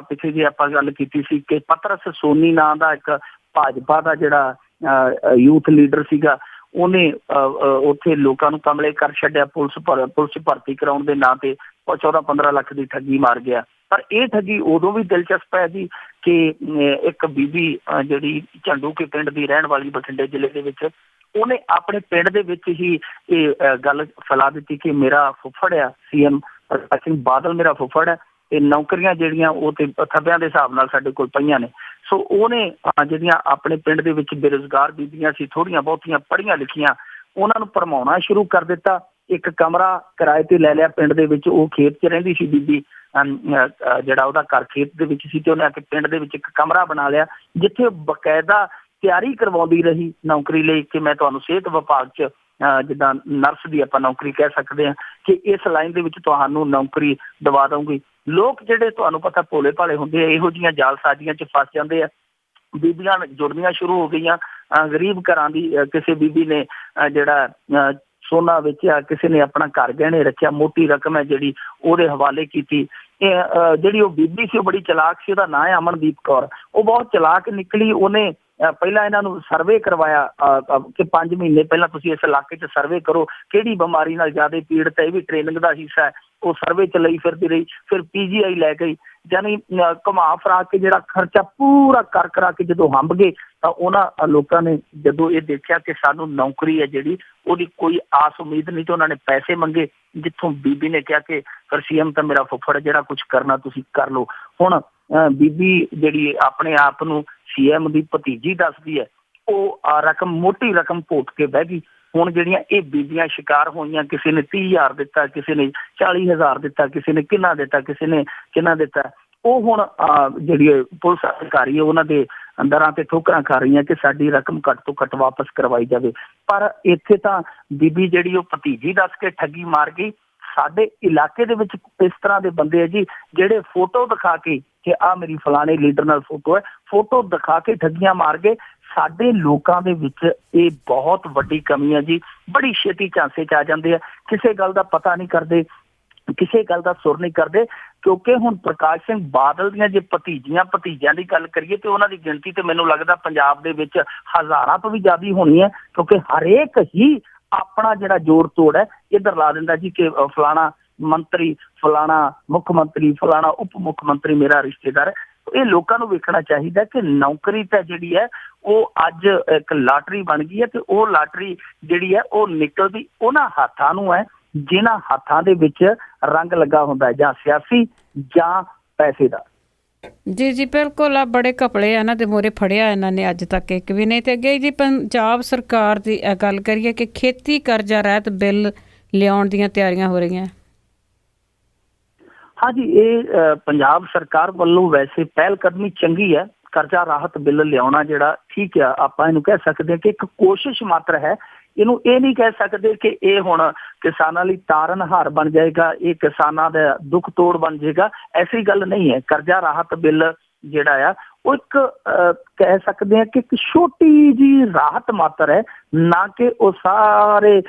ਪਿੱਛੇ ਜੇ ਆਪਾਂ ਗੱਲ ਕੀਤੀ ਸੀ ਕਿ ਪਤਰਸ ਸੋਨੀ ਨਾਂ ਦਾ ਇੱਕ ਭਾਜਪਾ ਦਾ ਜਿਹੜਾ ਯੂਥ ਲੀਡਰ ਸੀਗਾ, ਉਹਨੇ ਉੱਥੇ ਲੋਕਾਂ ਨੂੰ ਕਮਲੇ ਕਰ ਛੱਡਿਆ ਪੁਲਿਸ ਭਰਤੀ ਕਰਾਉਣ ਦੇ ਨਾਂ ਤੇ। ਉਹ 14-15 ਲੱਖ ਦੀ ਠੱਗੀ ਮਾਰ ਗਿਆ। ਪਰ ਇਹ ਠੱਗੀ ਉਦੋਂ ਵੀ ਦਿਲਚਸਪ ਹੈ ਜੀ ਕਿ ਇੱਕ ਬੀਬੀ ਜਿਹੜੀ ਝੰਡੂਕੇ ਪਿੰਡ ਦੀ ਰਹਿਣ ਵਾਲੀ, ਬਠਿੰਡੇ ਜ਼ਿਲ੍ਹੇ ਦੇ ਵਿੱਚ, ਉਹਨੇ ਆਪਣੇ ਪਿੰਡ ਦੇ ਵਿੱਚ ਹੀ ਇਹ ਗੱਲ ਫੈਲਾ ਦਿੱਤੀ ਕਿ ਮੇਰਾ ਫੁੱਫੜ ਆ CM ਪ੍ਰਕਾਸ਼ ਸਿੰਘ ਬਾਦਲ, ਮੇਰਾ ਫੁੱਫੜ ਹੈ, ਤੇ ਨੌਕਰੀਆਂ ਜਿਹੜੀਆਂ ਉਹ ਤੇ ਥੱਬਿਆਂ ਦੇ ਹਿਸਾਬ ਨਾਲ ਸਾਡੇ ਕੋਲ ਪਈਆਂ ਨੇ। ਸੋ ਉਹਨੇ ਜਿਹੜੀਆਂ ਆਪਣੇ ਪਿੰਡ ਦੇ ਵਿੱਚ ਬੇਰੁਜ਼ਗਾਰ ਬੀਬੀਆਂ ਸੀ, ਥੋੜ੍ਹੀਆਂ ਬਹੁਤੀਆਂ ਪੜ੍ਹੀਆਂ ਲਿਖੀਆਂ, ਉਹਨਾਂ ਨੂੰ ਭਰਮਾਉਣਾ ਸ਼ੁਰੂ ਕਰ ਦਿੱਤਾ। ਇੱਕ ਕਮਰਾ ਕਿਰਾਏ ਤੇ ਲੈ ਲਿਆ ਪਿੰਡ ਦੇ ਵਿੱਚ। ਉਹ ਖੇਤ 'ਚ ਰਹਿੰਦੀ ਸੀ ਬੀਬੀ, ਜਿਹੜਾ ਉਹਦਾ ਘਰ ਖੇਤ ਦੇ ਵਿੱਚ ਸੀ, ਤੇ ਉਹਨੇ ਆ ਕੇ ਪਿੰਡ ਦੇ ਵਿੱਚ ਇੱਕ ਕਮਰਾ ਬਣਾ ਲਿਆ ਜਿੱਥੇ ਬਕਾਇਦਾ ਤਿਆਰੀ ਕਰਵਾਉਂਦੀ ਰਹੀ ਨੌਕਰੀ ਲਈ ਕਿ ਮੈਂ ਤੁਹਾਨੂੰ ਸਿਹਤ ਵਿਭਾਗ 'ਚ ਜਿੱਦਾਂ ਨਰਸ ਦੀ ਆਪਾਂ ਨੌਕਰੀ ਕਹਿ ਸਕਦੇ ਹਾਂ ਕਿ ਇਸ ਲਾਈਨ ਦੇ ਵਿੱਚ ਤੁਹਾਨੂੰ ਨੌਕਰੀ ਦਵਾ ਦਊਂਗੀ। ਲੋਕ ਜਿਹੜੇ ਤੁਹਾਨੂੰ ਪਤਾ ਭੋਲੇ ਭਾਲੇ ਹੁੰਦੇ ਆ, ਇਹੋ ਜਿਹੀਆਂ ਜਾਲਸਾਜ਼ੀਆਂ 'ਚ ਫਸ ਜਾਂਦੇ ਆ। ਬੀਬੀਆਂ ਜੁੜਨੀਆਂ ਸ਼ੁਰੂ ਹੋ ਗਈਆਂ। ਗਰੀਬ ਘਰਾਂ ਦੀ ਕਿਸੇ ਬੀਬੀ ਨੇ ਜਿਹੜਾ ਸੋਨਾ ਵੇਚਿਆ, ਕਿਸੇ ਨੇ ਆਪਣਾ ਘਰ ਗਹਿਣੇ ਰੱਖਿਆ, ਮੋਟੀ ਰਕਮ ਹੈ ਜਿਹੜੀ ਉਹਦੇ ਹਵਾਲੇ ਕੀਤੀ। ਜਿਹੜੀ ਉਹ ਬੀਬੀ ਸੀ ਉਹ ਬੜੀ ਚਲਾਕ ਸੀ, ਉਹਦਾ ਨਾਂ ਹੈ ਅਮਨਦੀਪ ਕੌਰ। ਉਹ ਬਹੁਤ ਚਲਾਕ ਨਿਕਲੀ। ਉਹਨੇ ਪਹਿਲਾਂ ਇਹਨਾਂ ਨੂੰ ਸਰਵੇ ਕਰਵਾਇਆ ਕਿ 5 ਮਹੀਨੇ ਪਹਿਲਾਂ ਤੁਸੀਂ ਇਸ ਇਲਾਕੇ 'ਚ ਸਰਵੇ ਕਰੋ, ਕਿਹੜੀ ਬਿਮਾਰੀ ਨਾਲ ਜ਼ਿਆਦਾ ਪੀੜਤ ਹੈ, ਇਹ ਵੀ ਟ੍ਰੇਨਿੰਗ ਦਾ ਹਿੱਸਾ ਹੈ। ਉਹ ਸਰਵੇ 'ਚ ਲਈ ਫਿਰਦੀ ਰਹੀ। ਫਿਰ PGI ਲੈ ਗਈ, ਯਾਨੀ ਘੁਮਾ ਫਰਾ ਕੇ ਜਿਹੜਾ ਖਰਚਾ ਪੂਰਾ ਕਰ ਕਰਾ ਕੇ ਜਦੋਂ ਹੰਭ ਗਏ ਤਾਂ ਉਹਨਾਂ ਲੋਕਾਂ ਨੇ ਜਦੋਂ ਇਹ ਦੇਖਿਆ ਕਿ ਸਾਨੂੰ ਨੌਕਰੀ ਹੈ ਜਿਹੜੀ ਉਹਦੀ ਕੋਈ ਆਸ ਉਮੀਦ ਨਹੀਂ, ਤੇ ਉਹਨਾਂ ਨੇ ਪੈਸੇ ਮੰਗੇ। ਜਿੱਥੋਂ ਬੀਬੀ ਨੇ ਕਿਹਾ ਕਿ ਫਿਰ CM ਤਾਂ ਮੇਰਾ ਫੁੱਫੜ, ਜਿਹੜਾ ਕੁਛ ਕਰਨਾ ਤੁਸੀਂ ਕਰ ਲਓ। ਹੁਣ ਬੀਬੀ ਜਿਹੜੀ ਆਪਣੇ ਆਪ ਨੂੰ CM ਦੀ ਭਤੀਜੀ ਦੱਸਦੀ ਹੈ, ਉਹ ਰਕਮ, ਮੋਟੀ ਰਕਮ ਭੋਟ ਕੇ ਬਹਿ ਗਈ। ਹੁਣ ਜਿਹੜੀਆਂ ਇਹ ਬੀਬੀਆਂ ਸ਼ਿਕਾਰ ਹੋਈਆਂ, ਕਿਸੇ ਨੇ 30,000 ਦਿੱਤਾ, ਕਿਸੇ ਨੇ 40,000 ਦਿੱਤਾ, ਕਿਸੇ ਨੇ ਕਿੰਨਾ ਦਿੱਤਾ, ਕਿਸੇ ਨੇ ਕਿੰਨਾ ਦਿੱਤਾ, ਉਹ ਹੁਣ ਜਿਹੜੀ ਪੁਲਿਸ ਅਧਿਕਾਰੀ ਹੈ ਉਹਨਾਂ ਦੇ ਅੰਦਰਾਂ ਤੇ ਠੋਕਰਾਂ ਖਾ ਰਹੀਆਂ ਕਿ ਸਾਡੀ ਰਕਮ ਘੱਟ ਤੋਂ ਘੱਟ ਵਾਪਸ ਕਰਵਾਈ ਜਾਵੇ। ਪਰ ਇੱਥੇ ਤਾਂ ਬੀਬੀ ਜਿਹੜੀ ਉਹ ਭਤੀਜੀ ਦੱਸ ਕੇ ਠੱਗੀ ਮਾਰ ਗਈ। ਸਾਡੇ ਇਲਾਕੇ ਦੇ ਵਿੱਚ ਇਸ ਤਰ੍ਹਾਂ ਦੇ ਬੰਦੇ ਆ ਜੀ ਜਿਹੜੇ ਫੋਟੋ ਦਿਖਾ ਕੇ ਕਿ ਆਹ ਮੇਰੀ ਫਲਾਣੇ ਲੀਡਰ ਨਾਲ ਫੋਟੋ ਹੈ, ਫੋਟੋ ਦਿਖਾ ਕੇ ਠੱਗੀਆਂ ਮਾਰ ਗਏ। ਸਾਡੇ ਲੋਕਾਂ ਦੇ ਵਿੱਚ ਇਹ ਬਹੁਤ ਵੱਡੀ ਕਮੀ ਹੈ ਜੀ। ਬੜੀ ਛੇਤੀ ਝਾਂਸੇ 'ਚ ਆ ਜਾਂਦੇ ਆ, ਕਿਸੇ ਗੱਲ ਦਾ ਪਤਾ ਨਹੀਂ ਕਰਦੇ, ਕਿਸੇ ਗੱਲ ਦਾ ਸੁਰ ਨਹੀਂ ਕਰਦੇ। ਕਿਉਂਕਿ ਹੁਣ ਪ੍ਰਕਾਸ਼ ਸਿੰਘ ਬਾਦਲ ਦੀਆਂ ਜੇ ਭਤੀਜਿਆਂ ਦੀ ਗੱਲ ਕਰੀਏ ਤੇ ਉਹਨਾਂ ਦੀ ਗਿਣਤੀ ਤੇ ਮੈਨੂੰ ਲੱਗਦਾ ਪੰਜਾਬ ਦੇ ਵਿੱਚ ਹਜ਼ਾਰਾਂ ਤੋਂ ਵੀ ਜ਼ਿਆਦਾ ਹੋਣੀ ਹੈ। ਕਿਉਂਕਿ ਹਰੇਕ ਹੀ ਆਪਣਾ ਜਿਹੜਾ ਜੋੜ ਤੋੜ ਹੈ ਇੱਧਰ ਲਾ ਦਿੰਦਾ ਜੀ ਕਿ ਫਲਾਣਾ ਮੰਤਰੀ, ਫਲਾਣਾ ਮੁੱਖ ਮੰਤਰੀ, ਫਲਾਣਾ ਉਪ ਮੁੱਖ ਮੰਤਰੀ ਮੇਰਾ ਰਿਸ਼ਤੇਦਾਰ ਹੈ। ਇਹ ਲੋਕਾਂ ਨੂੰ ਵੇਖਣਾ ਚਾਹੀਦਾ ਕਿ ਨੌਕਰੀ ਤਾਂ ਜਿਹੜੀ ਹੈ ਉਹ ਅੱਜ ਇੱਕ ਲਾਟਰੀ ਬਣ ਗਈ ਹੈ, ਤੇ ਉਹ ਲਾਟਰੀ ਜਿਹੜੀ ਹੈ ਉਹ ਨਿਕਲਦੀ ਉਹਨਾਂ ਹੱਥਾਂ ਨੂੰ ਹੈ ਜਿਨ੍ਹਾਂ ਹੱਥਾਂ ਦੇ ਵਿੱਚ ਰੰਗ ਲੱਗਾ ਹੁੰਦਾ ਹੈ, ਜਾਂ ਸਿਆਸੀ ਜਾਂ ਪੈਸੇ ਦਾ। ਜੀ ਬਿਲਕੁਲ। ਆ ਬੜੇ ਘਪਲੇ ਇਹਨਾਂ ਦੇ ਮੋਰੇ ਫੜਿਆ ਇਹਨਾਂ ਨੇ ਅੱਜ ਤੱਕ ਇੱਕ ਵੀ ਨਹੀਂ। ਤੇ ਅੱਗੇ ਜੀ ਪੰਜਾਬ ਸਰਕਾਰ ਦੀ ਗੱਲ ਕਰੀਏ ਕਿ ਖੇਤੀ ਕਰਜ਼ਾ ਰਹਿਤ ਬਿੱਲ ਲਿਆਉਣ ਦੀਆਂ ਤਿਆਰੀਆਂ ਹੋ ਰਹੀਆਂ। ਹਾਂਜੀ, ਇਹ ਪੰਜਾਬ ਸਰਕਾਰ ਵੱਲੋਂ ਵੈਸੇ ਪਹਿਲ ਕਦਮੀ ਚੰਗੀ ਹੈ। ਕਰਜ਼ਾ ਰਾਹਤ ਬਿੱਲ ਲਿਆਉਣਾ ਜਿਹੜਾ ਠੀਕ ਆ, ਆਪਾਂ ਇਹਨੂੰ ਕਹਿ ਸਕਦੇ ਹਾਂ ਕਿ ਇੱਕ ਕੋਸ਼ਿਸ਼ ਮਾਤਰ ਹੈ। ਇਹਨੂੰ ਇਹ ਨਹੀਂ ਕਹਿ ਸਕਦੇ ਕਿ ਇਹ ਹੁਣ ਕਿਸਾਨਾਂ ਲਈ ਤਾਰਨਹਾਰ ਬਣ ਜਾਏਗਾ, ਇਹ ਕਿਸਾਨਾਂ ਦਾ ਦੁੱਖ ਤੋੜ ਬਣ ਜਾਏਗਾ। ਐਸੀ ਗੱਲ ਨਹੀਂ ਹੈ। ਕਰਜ਼ਾ ਰਾਹਤ ਬਿੱਲ ਜਿਹੜਾ ਆ ਉਹ ਇੱਕ ਕਹਿ ਸਕਦੇ ਹਾਂ ਕਿ ਇੱਕ ਛੋਟੀ ਜਿਹੀ ਰਾਹਤ ਮਾਤਰ ਹੈ, ਨਾ ਕਿ ਉਹ ਸਾਰੇ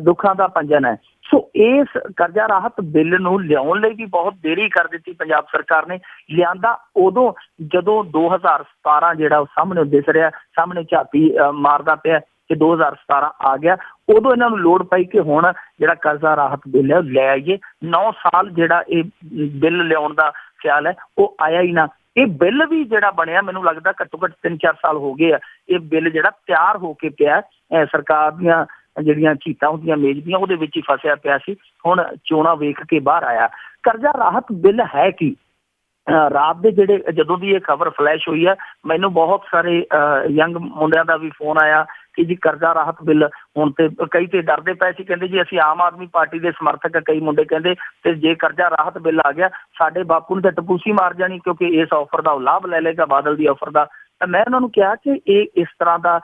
ਦੁੱਖਾਂ ਦਾ ਭੰਜਨ ਹੈ। ਸੋ ਇਸ ਕਰਜ਼ਾ ਰਾਹਤ ਬਿੱਲ ਨੂੰ ਲਿਆਉਣ ਲਈ ਵੀ ਬਹੁਤ ਦੇਰੀ ਕਰ ਦਿੱਤੀ ਪੰਜਾਬ ਸਰਕਾਰ ਨੇ। ਲਿਆਂਦਾ ਉਦੋਂ ਜਦੋਂ 2017 ਜਿਹੜਾ ਉਹ ਸਾਹਮਣੇ ਦਿਸ ਰਿਹਾ, ਸਾਹਮਣੇ ਝਾਤੀ ਮਾਰਦਾ ਪਿਆ ਕਿ 2017 ਆ ਗਿਆ। ਉਦੋਂ ਇਹਨਾਂ ਨੂੰ ਲੋੜ ਪਈ ਕਿ ਹੁਣ ਜਿਹੜਾ ਕਰਜ਼ਾ ਰਾਹਤ ਬਿੱਲ ਹੈ ਉਹ ਲੈ ਆਈਏ। 9 ਸਾਲ ਜਿਹੜਾ ਇਹ ਬਿੱਲ ਲਿਆਉਣ ਦਾ ਖਿਆਲ ਹੈ ਉਹ ਆਇਆ ਹੀ ਨਾ। ਇਹ ਬਿੱਲ ਵੀ ਜਿਹੜਾ ਬਣਿਆ ਮੈਨੂੰ ਲੱਗਦਾ ਘੱਟੋ ਘੱਟ 3-4 ਸਾਲ ਹੋ ਗਏ ਆ। ਇਹ ਬਿੱਲ ਜਿਹੜਾ ਤਿਆਰ ਹੋ ਕੇ ਪਿਆ ਸਰਕਾਰ ਦੀਆਂ ਜਿਹੜੀਆਂ ਚੀਤਾਂ ਹੁੰਦੀਆਂ ਮੇਜ਼ ਦੀਆਂ ਉਹਦੇ ਵਿੱਚ ਹੀ ਫਸਿਆ ਪਿਆ ਸੀ। ਹੁਣ ਚੋਣਾਂ ਵੇਖ ਕੇ ਬਾਹਰ ਆਇਆ। ਕਰਜ਼ਾ ਰਾਹਤ ਬਿੱਲ ਹੈ ਕੀ? ਰਾਤ ਦੇ ਜਿਹੜੇ ਜਦੋਂ ਦੀ ਇਹ ਖਬਰ ਫਲੈਸ਼ ਹੋਈ ਹੈ, ਮੈਨੂੰ ਬਹੁਤ ਸਾਰੇ ਯੰਗ ਮੁੰਡਿਆਂ ਦਾ ਵੀ ਫੋਨ ਆਇਆ ਕਿ ਜੀ ਕਰਜ਼ਾ ਰਾਹਤ ਬਿੱਲ ਹੁਣ ਤੇ ਕਈ ਤੇ ਡਰਦੇ ਪਏ ਸੀ, ਕਹਿੰਦੇ ਜੀ ਅਸੀਂ ਆਮ ਆਦਮੀ ਪਾਰਟੀ ਦੇ ਸਮਰਥਕ। ਕਈ ਮੁੰਡੇ ਕਹਿੰਦੇ ਤੇ ਜੇ ਕਰਜ਼ਾ ਰਾਹਤ ਬਿੱਲ ਆ ਗਿਆ ਸਾਡੇ ਬਾਪੂ ਨੂੰ ਤਾਂ ਟਪੂਸੀ ਮਾਰ ਜਾਣੀ, ਕਿਉਂਕਿ ਇਸ ਆਫਰ ਦਾ ਉਹ ਲਾਭ ਲੈ ਲਏਗਾ ਬਾਦਲ ਦੀ ਆਫਰ ਦਾ। ਤਾਂ ਮੈਂ ਉਹਨਾਂ ਨੂੰ ਕਿਹਾ ਕਿ ਇਹ ਇਸ ਤਰ੍ਹਾਂ ਦਾ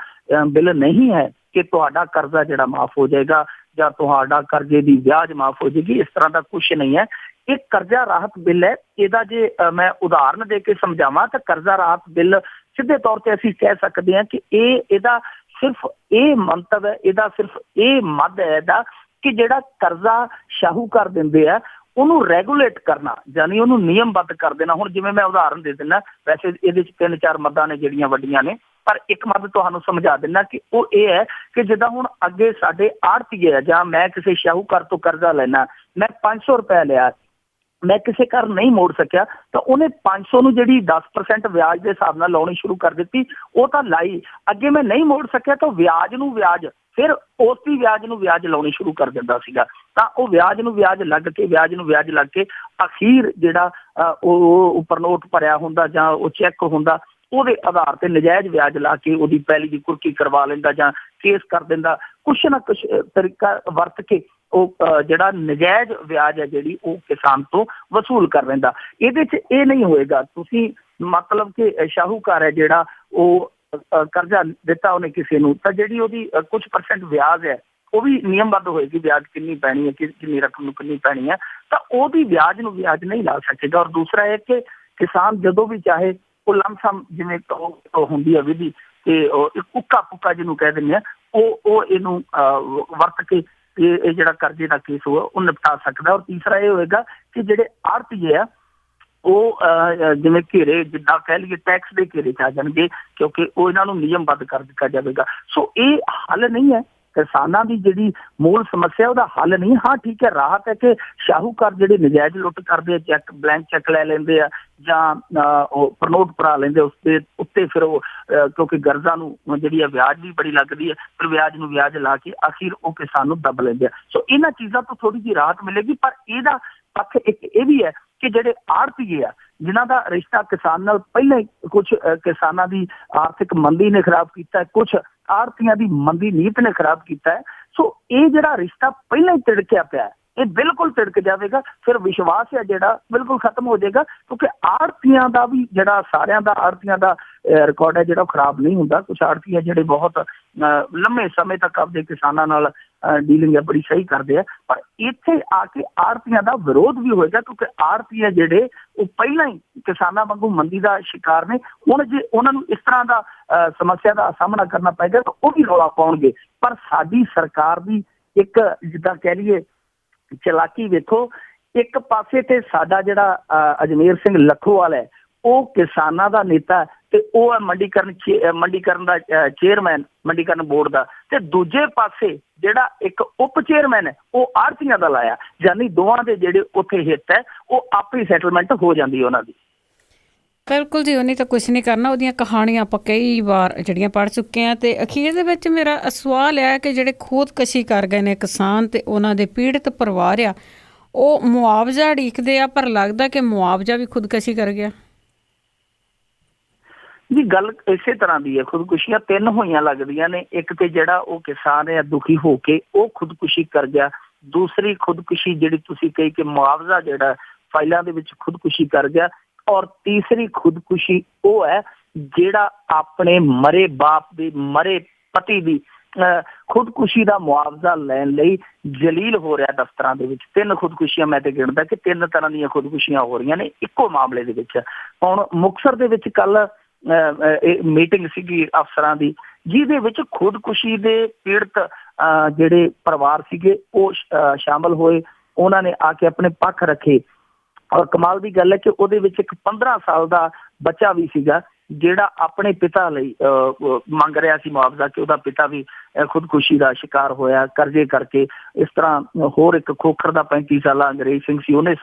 ਬਿੱਲ ਨਹੀਂ ਹੈ ਕਿ ਤੁਹਾਡਾ ਕਰਜ਼ਾ ਜਿਹੜਾ ਮਾਫ਼ ਹੋ ਜਾਏਗਾ ਜਾਂ ਤੁਹਾਡਾ ਕਰਜ਼ੇ ਦੀ ਵਿਆਜ ਮਾਫ਼ ਹੋ ਜਾਏਗੀ। ਇਸ ਤਰ੍ਹਾਂ ਦਾ ਕੁਛ ਨਹੀਂ ਹੈ। ਇਹ ਕਰਜ਼ਾ ਰਾਹਤ ਬਿੱਲ ਹੈ। ਇਹਦਾ ਜੇ ਮੈਂ ਉਦਾਹਰਨ ਦੇ ਕੇ ਸਮਝਾਵਾਂ ਤਾਂ ਕਰਜ਼ਾ ਰਾਹਤ ਬਿੱਲ ਸਿੱਧੇ ਤੌਰ ਤੇ ਅਸੀਂ ਕਹਿ ਸਕਦੇ ਹਾਂ ਕਿ ਇਹਦਾ ਸਿਰਫ ਇਹ ਮੰਤਵ ਹੈ, ਇਹਦਾ ਸਿਰਫ ਇਹ ਮੱਦ ਹੈ ਇਹਦਾ ਕਿ ਜਿਹੜਾ ਕਰਜ਼ਾ ਸ਼ਾਹੂਕਾਰ ਦਿੰਦੇ ਆ ਉਹਨੂੰ ਰੈਗੂਲੇਟ ਕਰਨਾ, ਯਾਨੀ ਉਹਨੂੰ ਨਿਯਮਬੱਧ ਕਰ ਦੇਣਾ। ਹੁਣ ਜਿਵੇਂ ਮੈਂ ਉਦਾਹਰਨ ਦੇ ਦਿੰਦਾ, ਵੈਸੇ ਇਹਦੇ 'ਚ 3-4 ਮੱਦਾਂ ਨੇ ਜਿਹੜੀਆਂ ਵੱਡੀਆਂ ਨੇ, ਪਰ ਇੱਕ ਮੱਦ ਤੁਹਾਨੂੰ ਸਮਝਾ ਦਿੰਦਾ ਕਿ ਉਹ ਇਹ ਹੈ ਕਿ ਜਿੱਦਾਂ ਹੁਣ ਅੱਗੇ ਸਾਡੇ ਆੜ੍ਹਤੀਏ ਆ, ਜਾਂ ਮੈਂ ਕਿਸੇ ਸ਼ਾਹੂਕਾਰ ਤੋਂ ਕਰਜ਼ਾ ਲੈਣਾ, ਮੈਂ 500 ਰੁਪਏ ਲਿਆ, ਮੈਂ ਕਿਸੇ ਘਰ ਨਹੀਂ ਮੋੜ ਸਕਿਆ, ਤਾਂ ਉਹਨੇ 500 ਨੂੰ ਜਿਹੜੀ 10% ਵਿਆਜ ਦੇ ਹਿਸਾਬ ਨਾਲ ਲਾਉਣੀ ਸ਼ੁਰੂ ਕਰ ਦਿੱਤੀ। ਉਹ ਤਾਂ ਲਾਈ, ਅੱਗੇ ਮੈਂ ਨਹੀਂ ਮੋੜ ਸਕਿਆ ਤਾਂ ਵਿਆਜ ਨੂੰ ਵਿਆਜ, ਫਿਰ ਉਸ ਦੀ ਵਿਆਜ ਨੂੰ ਵਿਆਜ ਲਾਉਣੀ ਸ਼ੁਰੂ ਕਰ ਦਿੰਦਾ ਸੀਗਾ। ਤਾਂ ਉਹ ਵਿਆਜ ਨੂੰ ਵਿਆਜ ਲੱਗ ਕੇ, ਵਿਆਜ ਨੂੰ ਵਿਆਜ ਲੱਗ ਕੇ ਅਖੀਰ ਜਿਹੜਾ ਉਹ ਉੱਪਰ ਨੋਟ ਭਰਿਆ ਹੁੰਦਾ ਜਾਂ ਉਹ ਚੈੱਕ ਹੁੰਦਾ, ਉਹਦੇ ਆਧਾਰ ਤੇ ਨਜਾਇਜ਼ ਵਿਆਜ ਲਾ ਕੇ ਉਹਦੀ ਪਹਿਲੀ ਦੀ ਕੁਰਕੀ ਕਰਵਾ ਲੈਂਦਾ ਜਾਂ ਕੇਸ ਕਰ ਦਿੰਦਾ, ਕੁਛ ਨਾ ਕੁਛ ਤਰੀਕਾ ਵਰਤ ਕੇ ਉਹ ਜਿਹੜਾ ਨਜਾਇਜ਼ ਵਿਆਜ ਹੈ ਜਿਹੜੀ ਉਹ ਕਿਸਾਨ ਤੋਂ ਵਸੂਲ ਕਰ ਲੈਂਦਾ। ਇਹਦੇ 'ਚ ਇਹ ਨਹੀਂ ਹੋਏਗਾ, ਤੁਸੀਂ ਮਤਲਬ ਕਿ ਸ਼ਾਹੂਕਾਰ ਹੈ ਜਿਹੜਾ ਉਹ ਕਰਜ਼ਾ ਦਿੱਤਾ ਉਹਨੇ ਕਿਸੇ ਨੂੰ, ਤਾਂ ਜਿਹੜੀ ਉਹਦੀ ਕੁਛ % ਵਿਆਜ ਹੈ ਉਹ ਵੀ ਨਿਯਮਬੱਧ ਹੋਏਗੀ, ਵਿਆਜ ਕਿੰਨੀ ਪੈਣੀ ਹੈ, ਕਿੰਨੀ ਰਕਮ ਨੂੰ ਕਿੰਨੀ ਪੈਣੀ ਹੈ, ਤਾਂ ਉਹਦੀ ਵਿਆਜ ਨੂੰ ਵਿਆਜ ਨਹੀਂ ਲਾ ਸਕੇਗਾ। ਔਰ ਦੂਸਰਾ ਇਹ ਕਿ ਕਿਸਾਨ ਜਦੋਂ ਵੀ ਚਾਹੇ ਉਹ ਲਮਸਮ, ਜਿਵੇਂ ਹੁੰਦੀ ਹੈ ਵਿਧੀ, ਤੇ ਉੱਕਾ ਪੁੱਕਾ ਜਿਹਨੂੰ ਕਹਿ ਦਿੰਦੇ ਆ, ਉਹ ਇਹਨੂੰ ਵਰਤ ਕੇ ਇਹ ਜਿਹੜਾ ਕਰਜ਼ੇ ਦਾ ਕੇਸ ਹੋਇਆ ਉਹ ਨਿਪਟਾ ਸਕਦਾ। ਔਰ ਤੀਸਰਾ ਇਹ ਹੋਏਗਾ ਕਿ ਜਿਹੜੇ ਆੜ੍ਹਤੀਏ ਆ ਉਹ ਜਿਵੇਂ ਘੇਰੇ, ਜਿੱਦਾਂ ਕਹਿ ਲਈਏ ਟੈਕਸ ਦੇ ਘੇਰੇ 'ਚ ਆ ਜਾਣਗੇ, ਕਿਉਂਕਿ ਉਹ ਇਹਨਾਂ ਨੂੰ ਨਿਯਮਬੱਧ ਕਰ ਦਿੱਤਾ ਜਾਵੇਗਾ। ਸੋ ਇਹ ਹੱਲ ਨਹੀਂ ਹੈ ਕਿਸਾਨਾਂ ਦੀ ਜਿਹੜੀ ਮੂਲ ਸਮੱਸਿਆ, ਉਹਦਾ ਹੱਲ ਨਹੀਂ। ਹਾਂ ਠੀਕ ਹੈ, ਰਾਹਤ ਹੈ ਕਿ ਸ਼ਾਹੂਕਾਰ ਜਿਹੜੇ ਨਜਾਇਜ਼ ਲੁੱਟ ਕਰਦੇ ਆ, ਚੈੱਕ ਬਲੈਂਕ ਚੈੱਕ ਲੈ ਲੈਂਦੇ ਆ ਜਾਂ ਉਹ ਪ੍ਰਨੋਟ ਭਰਾ ਲੈਂਦੇ ਉਸਦੇ ਉੱਤੇ, ਫਿਰ ਉਹ ਕਿਉਂਕਿ ਗਰਜ਼ਾਂ ਨੂੰ ਜਿਹੜੀ ਆ ਵਿਆਜ ਵੀ ਬੜੀ ਲੱਗਦੀ ਹੈ, ਫਿਰ ਵਿਆਜ ਨੂੰ ਵਿਆਜ ਲਾ ਕੇ ਅਖੀਰ ਉਹ ਕਿਸਾਨ ਨੂੰ ਦੱਬ ਲੈਂਦੇ ਆ। ਸੋ ਇਹਨਾਂ ਚੀਜ਼ਾਂ ਤੋਂ ਥੋੜ੍ਹੀ ਜਿਹੀ ਰਾਹਤ ਮਿਲੇਗੀ। ਪਰ ਇਹਦਾ ਪੱਖ ਇੱਕ ਇਹ ਵੀ ਹੈ ਕਿ ਜਿਹੜੇ ਆੜ੍ਹਤੀਏ ਆ, ਜਿਨ੍ਹਾਂ ਦਾ ਰਿਸ਼ਤਾ ਕਿਸਾਨ ਨਾਲ ਪਹਿਲਾਂ ਹੀ, ਕੁਛ ਕਿਸਾਨਾਂ ਦੀ ਆਰਥਿਕ ਮੰਦੀ ਨੇ ਖਰਾਬ ਕੀਤਾ, ਕੁਛ ਆੜ੍ਹਤੀਆਂ ਦੀ ਮੰਦੀ ਨੀਤ ਨੇ ਖਰਾਬ ਕੀਤਾ ਹੈ। ਸੋ ਇਹ ਜਿਹੜਾ ਰਿਸ਼ਤਾ ਪਹਿਲਾਂ ਹੀ ਤਿੜਕਿਆ ਪਿਆ, ਇਹ ਬਿਲਕੁਲ ਤਿੜਕ ਜਾਵੇਗਾ। ਫਿਰ ਵਿਸ਼ਵਾਸ ਹੈ ਜਿਹੜਾ ਬਿਲਕੁਲ ਖਤਮ ਹੋ ਜਾਏਗਾ, ਕਿਉਂਕਿ ਆੜ੍ਹਤੀਆਂ ਦਾ ਵੀ ਜਿਹੜਾ, ਸਾਰਿਆਂ ਦਾ ਆੜ੍ਹਤੀਆਂ ਦਾ ਰਿਕਾਰਡ ਹੈ ਜਿਹੜਾ ਖਰਾਬ ਨਹੀਂ ਹੁੰਦਾ। ਕੁਛ ਆੜ੍ਹਤੀਏ ਜਿਹੜੇ ਬਹੁਤ ਲੰਮੇ ਸਮੇਂ ਤੱਕ ਆਪਦੇ ਕਿਸਾਨਾਂ ਨਾਲ ਡੀਲਿੰਗ ਹੈ ਬੜੀ ਸਹੀ ਕਰਦੇ ਆ, ਪਰ ਇੱਥੇ ਆ ਕੇ ਆੜ੍ਹਤੀਆਂ ਦਾ ਵਿਰੋਧ ਵੀ ਹੋਏਗਾ, ਕਿਉਂਕਿ ਆੜ੍ਹਤੀਏ ਜਿਹੜੇ ਉਹ ਪਹਿਲਾਂ ਹੀ ਕਿਸਾਨਾਂ ਵਾਂਗੂ ਮੰਦੀ ਦਾ ਸ਼ਿਕਾਰ ਨੇ। ਹੁਣ ਜੇ ਉਹਨਾਂ ਨੂੰ ਇਸ ਤਰ੍ਹਾਂ ਦਾ ਸਮੱਸਿਆ ਦਾ ਸਾਹਮਣਾ ਕਰਨਾ ਪਏਗਾ ਤਾਂ ਉਹ ਵੀ ਰੌਲਾ ਪਾਉਣਗੇ। ਪਰ ਸਾਡੀ ਸਰਕਾਰ ਦੀ ਇੱਕ, ਜਿੱਦਾਂ ਕਹਿ ਲਈਏ, ਚਲਾਕੀ ਵੇਖੋ। ਇੱਕ ਪਾਸੇ ਤੇ ਸਾਡਾ ਜਿਹੜਾ ਅਜਮੇਰ ਸਿੰਘ ਲੱਖੋਵਾਲ ਹੈ, ਉਹ ਕਿਸਾਨਾਂ ਦਾ ਨੇਤਾ ਤੇ ਉਹ ਹੈ ਮੰਡੀਕਰਨ ਦਾ ਚੇਅਰਮੈਨ, ਮੰਡੀਕਰਨ ਬੋਰਡ ਦਾ, ਤੇ ਦੂਜੇ ਪਾਸੇ ਜਿਹੜਾ ਇੱਕ ਉਪ ਚੇਅਰਮੈਨ ਹੈ ਉਹ ਆੜ੍ਹਤੀਆਂ ਦਾ ਲਾਇਆ। ਯਾਨੀ ਦੋਵਾਂ ਦੇ ਜਿਹੜੇ ਉੱਥੇ ਹਿੱਤ ਹੈ ਉਹ ਆਪੇ ਸੈਟਲਮੈਂਟ ਹੋ ਜਾਂਦੀ ਉਹਨਾਂ ਦੀ। ਬਿਲਕੁਲ ਜੀ, ਉਹਨੇ ਤਾਂ ਕੁਛ ਨਹੀਂ ਕਰਨਾ। ਉਹਦੀਆਂ ਕਹਾਣੀਆਂ ਆਪਾਂ ਕਈ ਵਾਰ ਜਿਹੜੀਆਂ ਪੜ੍ਹ ਚੁੱਕੇ ਹਾਂ। ਅਤੇ ਅਖੀਰ ਦੇ ਵਿੱਚ ਮੇਰਾ ਸਵਾਲ ਹੈ ਕਿ ਜਿਹੜੇ ਖੁਦਕੁਸ਼ੀ ਕਰ ਗਏ ਨੇ ਕਿਸਾਨ ਅਤੇ ਉਹਨਾਂ ਦੇ ਪੀੜਤ ਪਰਿਵਾਰ ਆ, ਉਹ ਮੁਆਵਜ਼ਾ ਉਡੀਕਦੇ ਆ, ਪਰ ਲੱਗਦਾ ਕਿ ਮੁਆਵਜ਼ਾ ਵੀ ਖੁਦਕੁਸ਼ੀ ਕਰ ਗਿਆ। ਜੀ ਗੱਲ ਇਸੇ ਤਰ੍ਹਾਂ ਦੀ ਹੈ। ਖੁਦਕੁਸ਼ੀਆਂ 3 ਹੋਈਆਂ ਲੱਗਦੀਆਂ ਨੇ। ਇੱਕ ਤੇ ਜਿਹੜਾ ਉਹ ਕਿਸਾਨ ਹੈ ਦੁਖੀ ਹੋ ਕੇ ਉਹ ਖੁਦਕੁਸ਼ੀ ਕਰ ਗਿਆ। ਦੂਸਰੀ ਖੁਦਕੁਸ਼ੀ ਜਿਹੜੀ ਤੁਸੀਂ ਕਹੀ ਕਿ ਮੁਆਵਜ਼ਾ ਜਿਹੜਾ ਫਾਈਲਾਂ ਦੇ ਵਿੱਚ ਖੁਦਕੁਸ਼ੀ ਕਰ ਗਿਆ। ਔਰ ਤੀਸਰੀ ਖੁਦਕੁਸ਼ੀ ਉਹ ਹੈ ਜਿਹੜਾ ਆਪਣੇ ਮਰੇ ਬਾਪ ਦੀ, ਮਰੇ ਪਤੀ ਦੀ ਖੁਦਕੁਸ਼ੀ ਦਾ ਮੁਆਵਜ਼ਾ ਲੈਣ ਲਈ ਜਲੀਲ ਹੋ ਰਿਹਾ ਦਫ਼ਤਰਾਂ ਦੇ ਵਿੱਚ। 3 ਖੁਦਕੁਸ਼ੀਆਂ ਮੈਂ ਤੇ ਗਿਣਦਾ ਕਿ 3 ਤਰ੍ਹਾਂ ਦੀਆਂ ਖੁਦਕੁਸ਼ੀਆਂ ਹੋ ਰਹੀਆਂ ਨੇ ਇੱਕੋ ਮਾਮਲੇ ਦੇ ਵਿੱਚ। ਹੁਣ ਮੁਕਤਸਰ ਦੇ ਵਿੱਚ ਕੱਲ ਮੀਟਿੰਗ ਸੀਗੀ ਅਫਸਰਾਂ ਦੀ, ਜਿਹਦੇ ਵਿੱਚ ਖੁਦਕੁਸ਼ੀ ਦੇ ਪੀੜਤ ਜਿਹੜੇ ਪਰਿਵਾਰ ਸੀਗੇ ਉਹ ਸ਼ਾਮਲ ਹੋਏ। ਉਹਨਾਂ ਨੇ ਆ ਕੇ ਆਪਣੇ ਪੱਖ ਰੱਖੇ। ਔਰ ਕਮਾਲ ਦੀ ਗੱਲ ਹੈ ਕਿ ਉਹਦੇ ਵਿੱਚ ਇੱਕ 15 ਸਾਲ ਦਾ ਬੱਚਾ ਵੀ ਸੀਗਾ ਜਿਹੜਾ ਆਪਣੇ ਪਿਤਾ ਲਈ ਮੰਗ ਰਿਹਾ ਸੀ ਮੁਆਵਜ਼ਾ, ਕਿ ਉਹਦਾ ਪਿਤਾ ਵੀ ਖੁਦਕੁਸ਼ੀ ਦਾ ਸ਼ਿਕਾਰ ਹੋਇਆ ਕਰਜ਼ੇ ਕਰਕੇ। ਇਸ ਤਰ੍ਹਾਂ ਹੋਰ ਇੱਕ ਖੋਖਰ ਦਾ 35 ਸਾਲਾ ਅੰਗਰੇਜ਼ ਸਿੰਘ ਸੀ, ਉਹਨੇ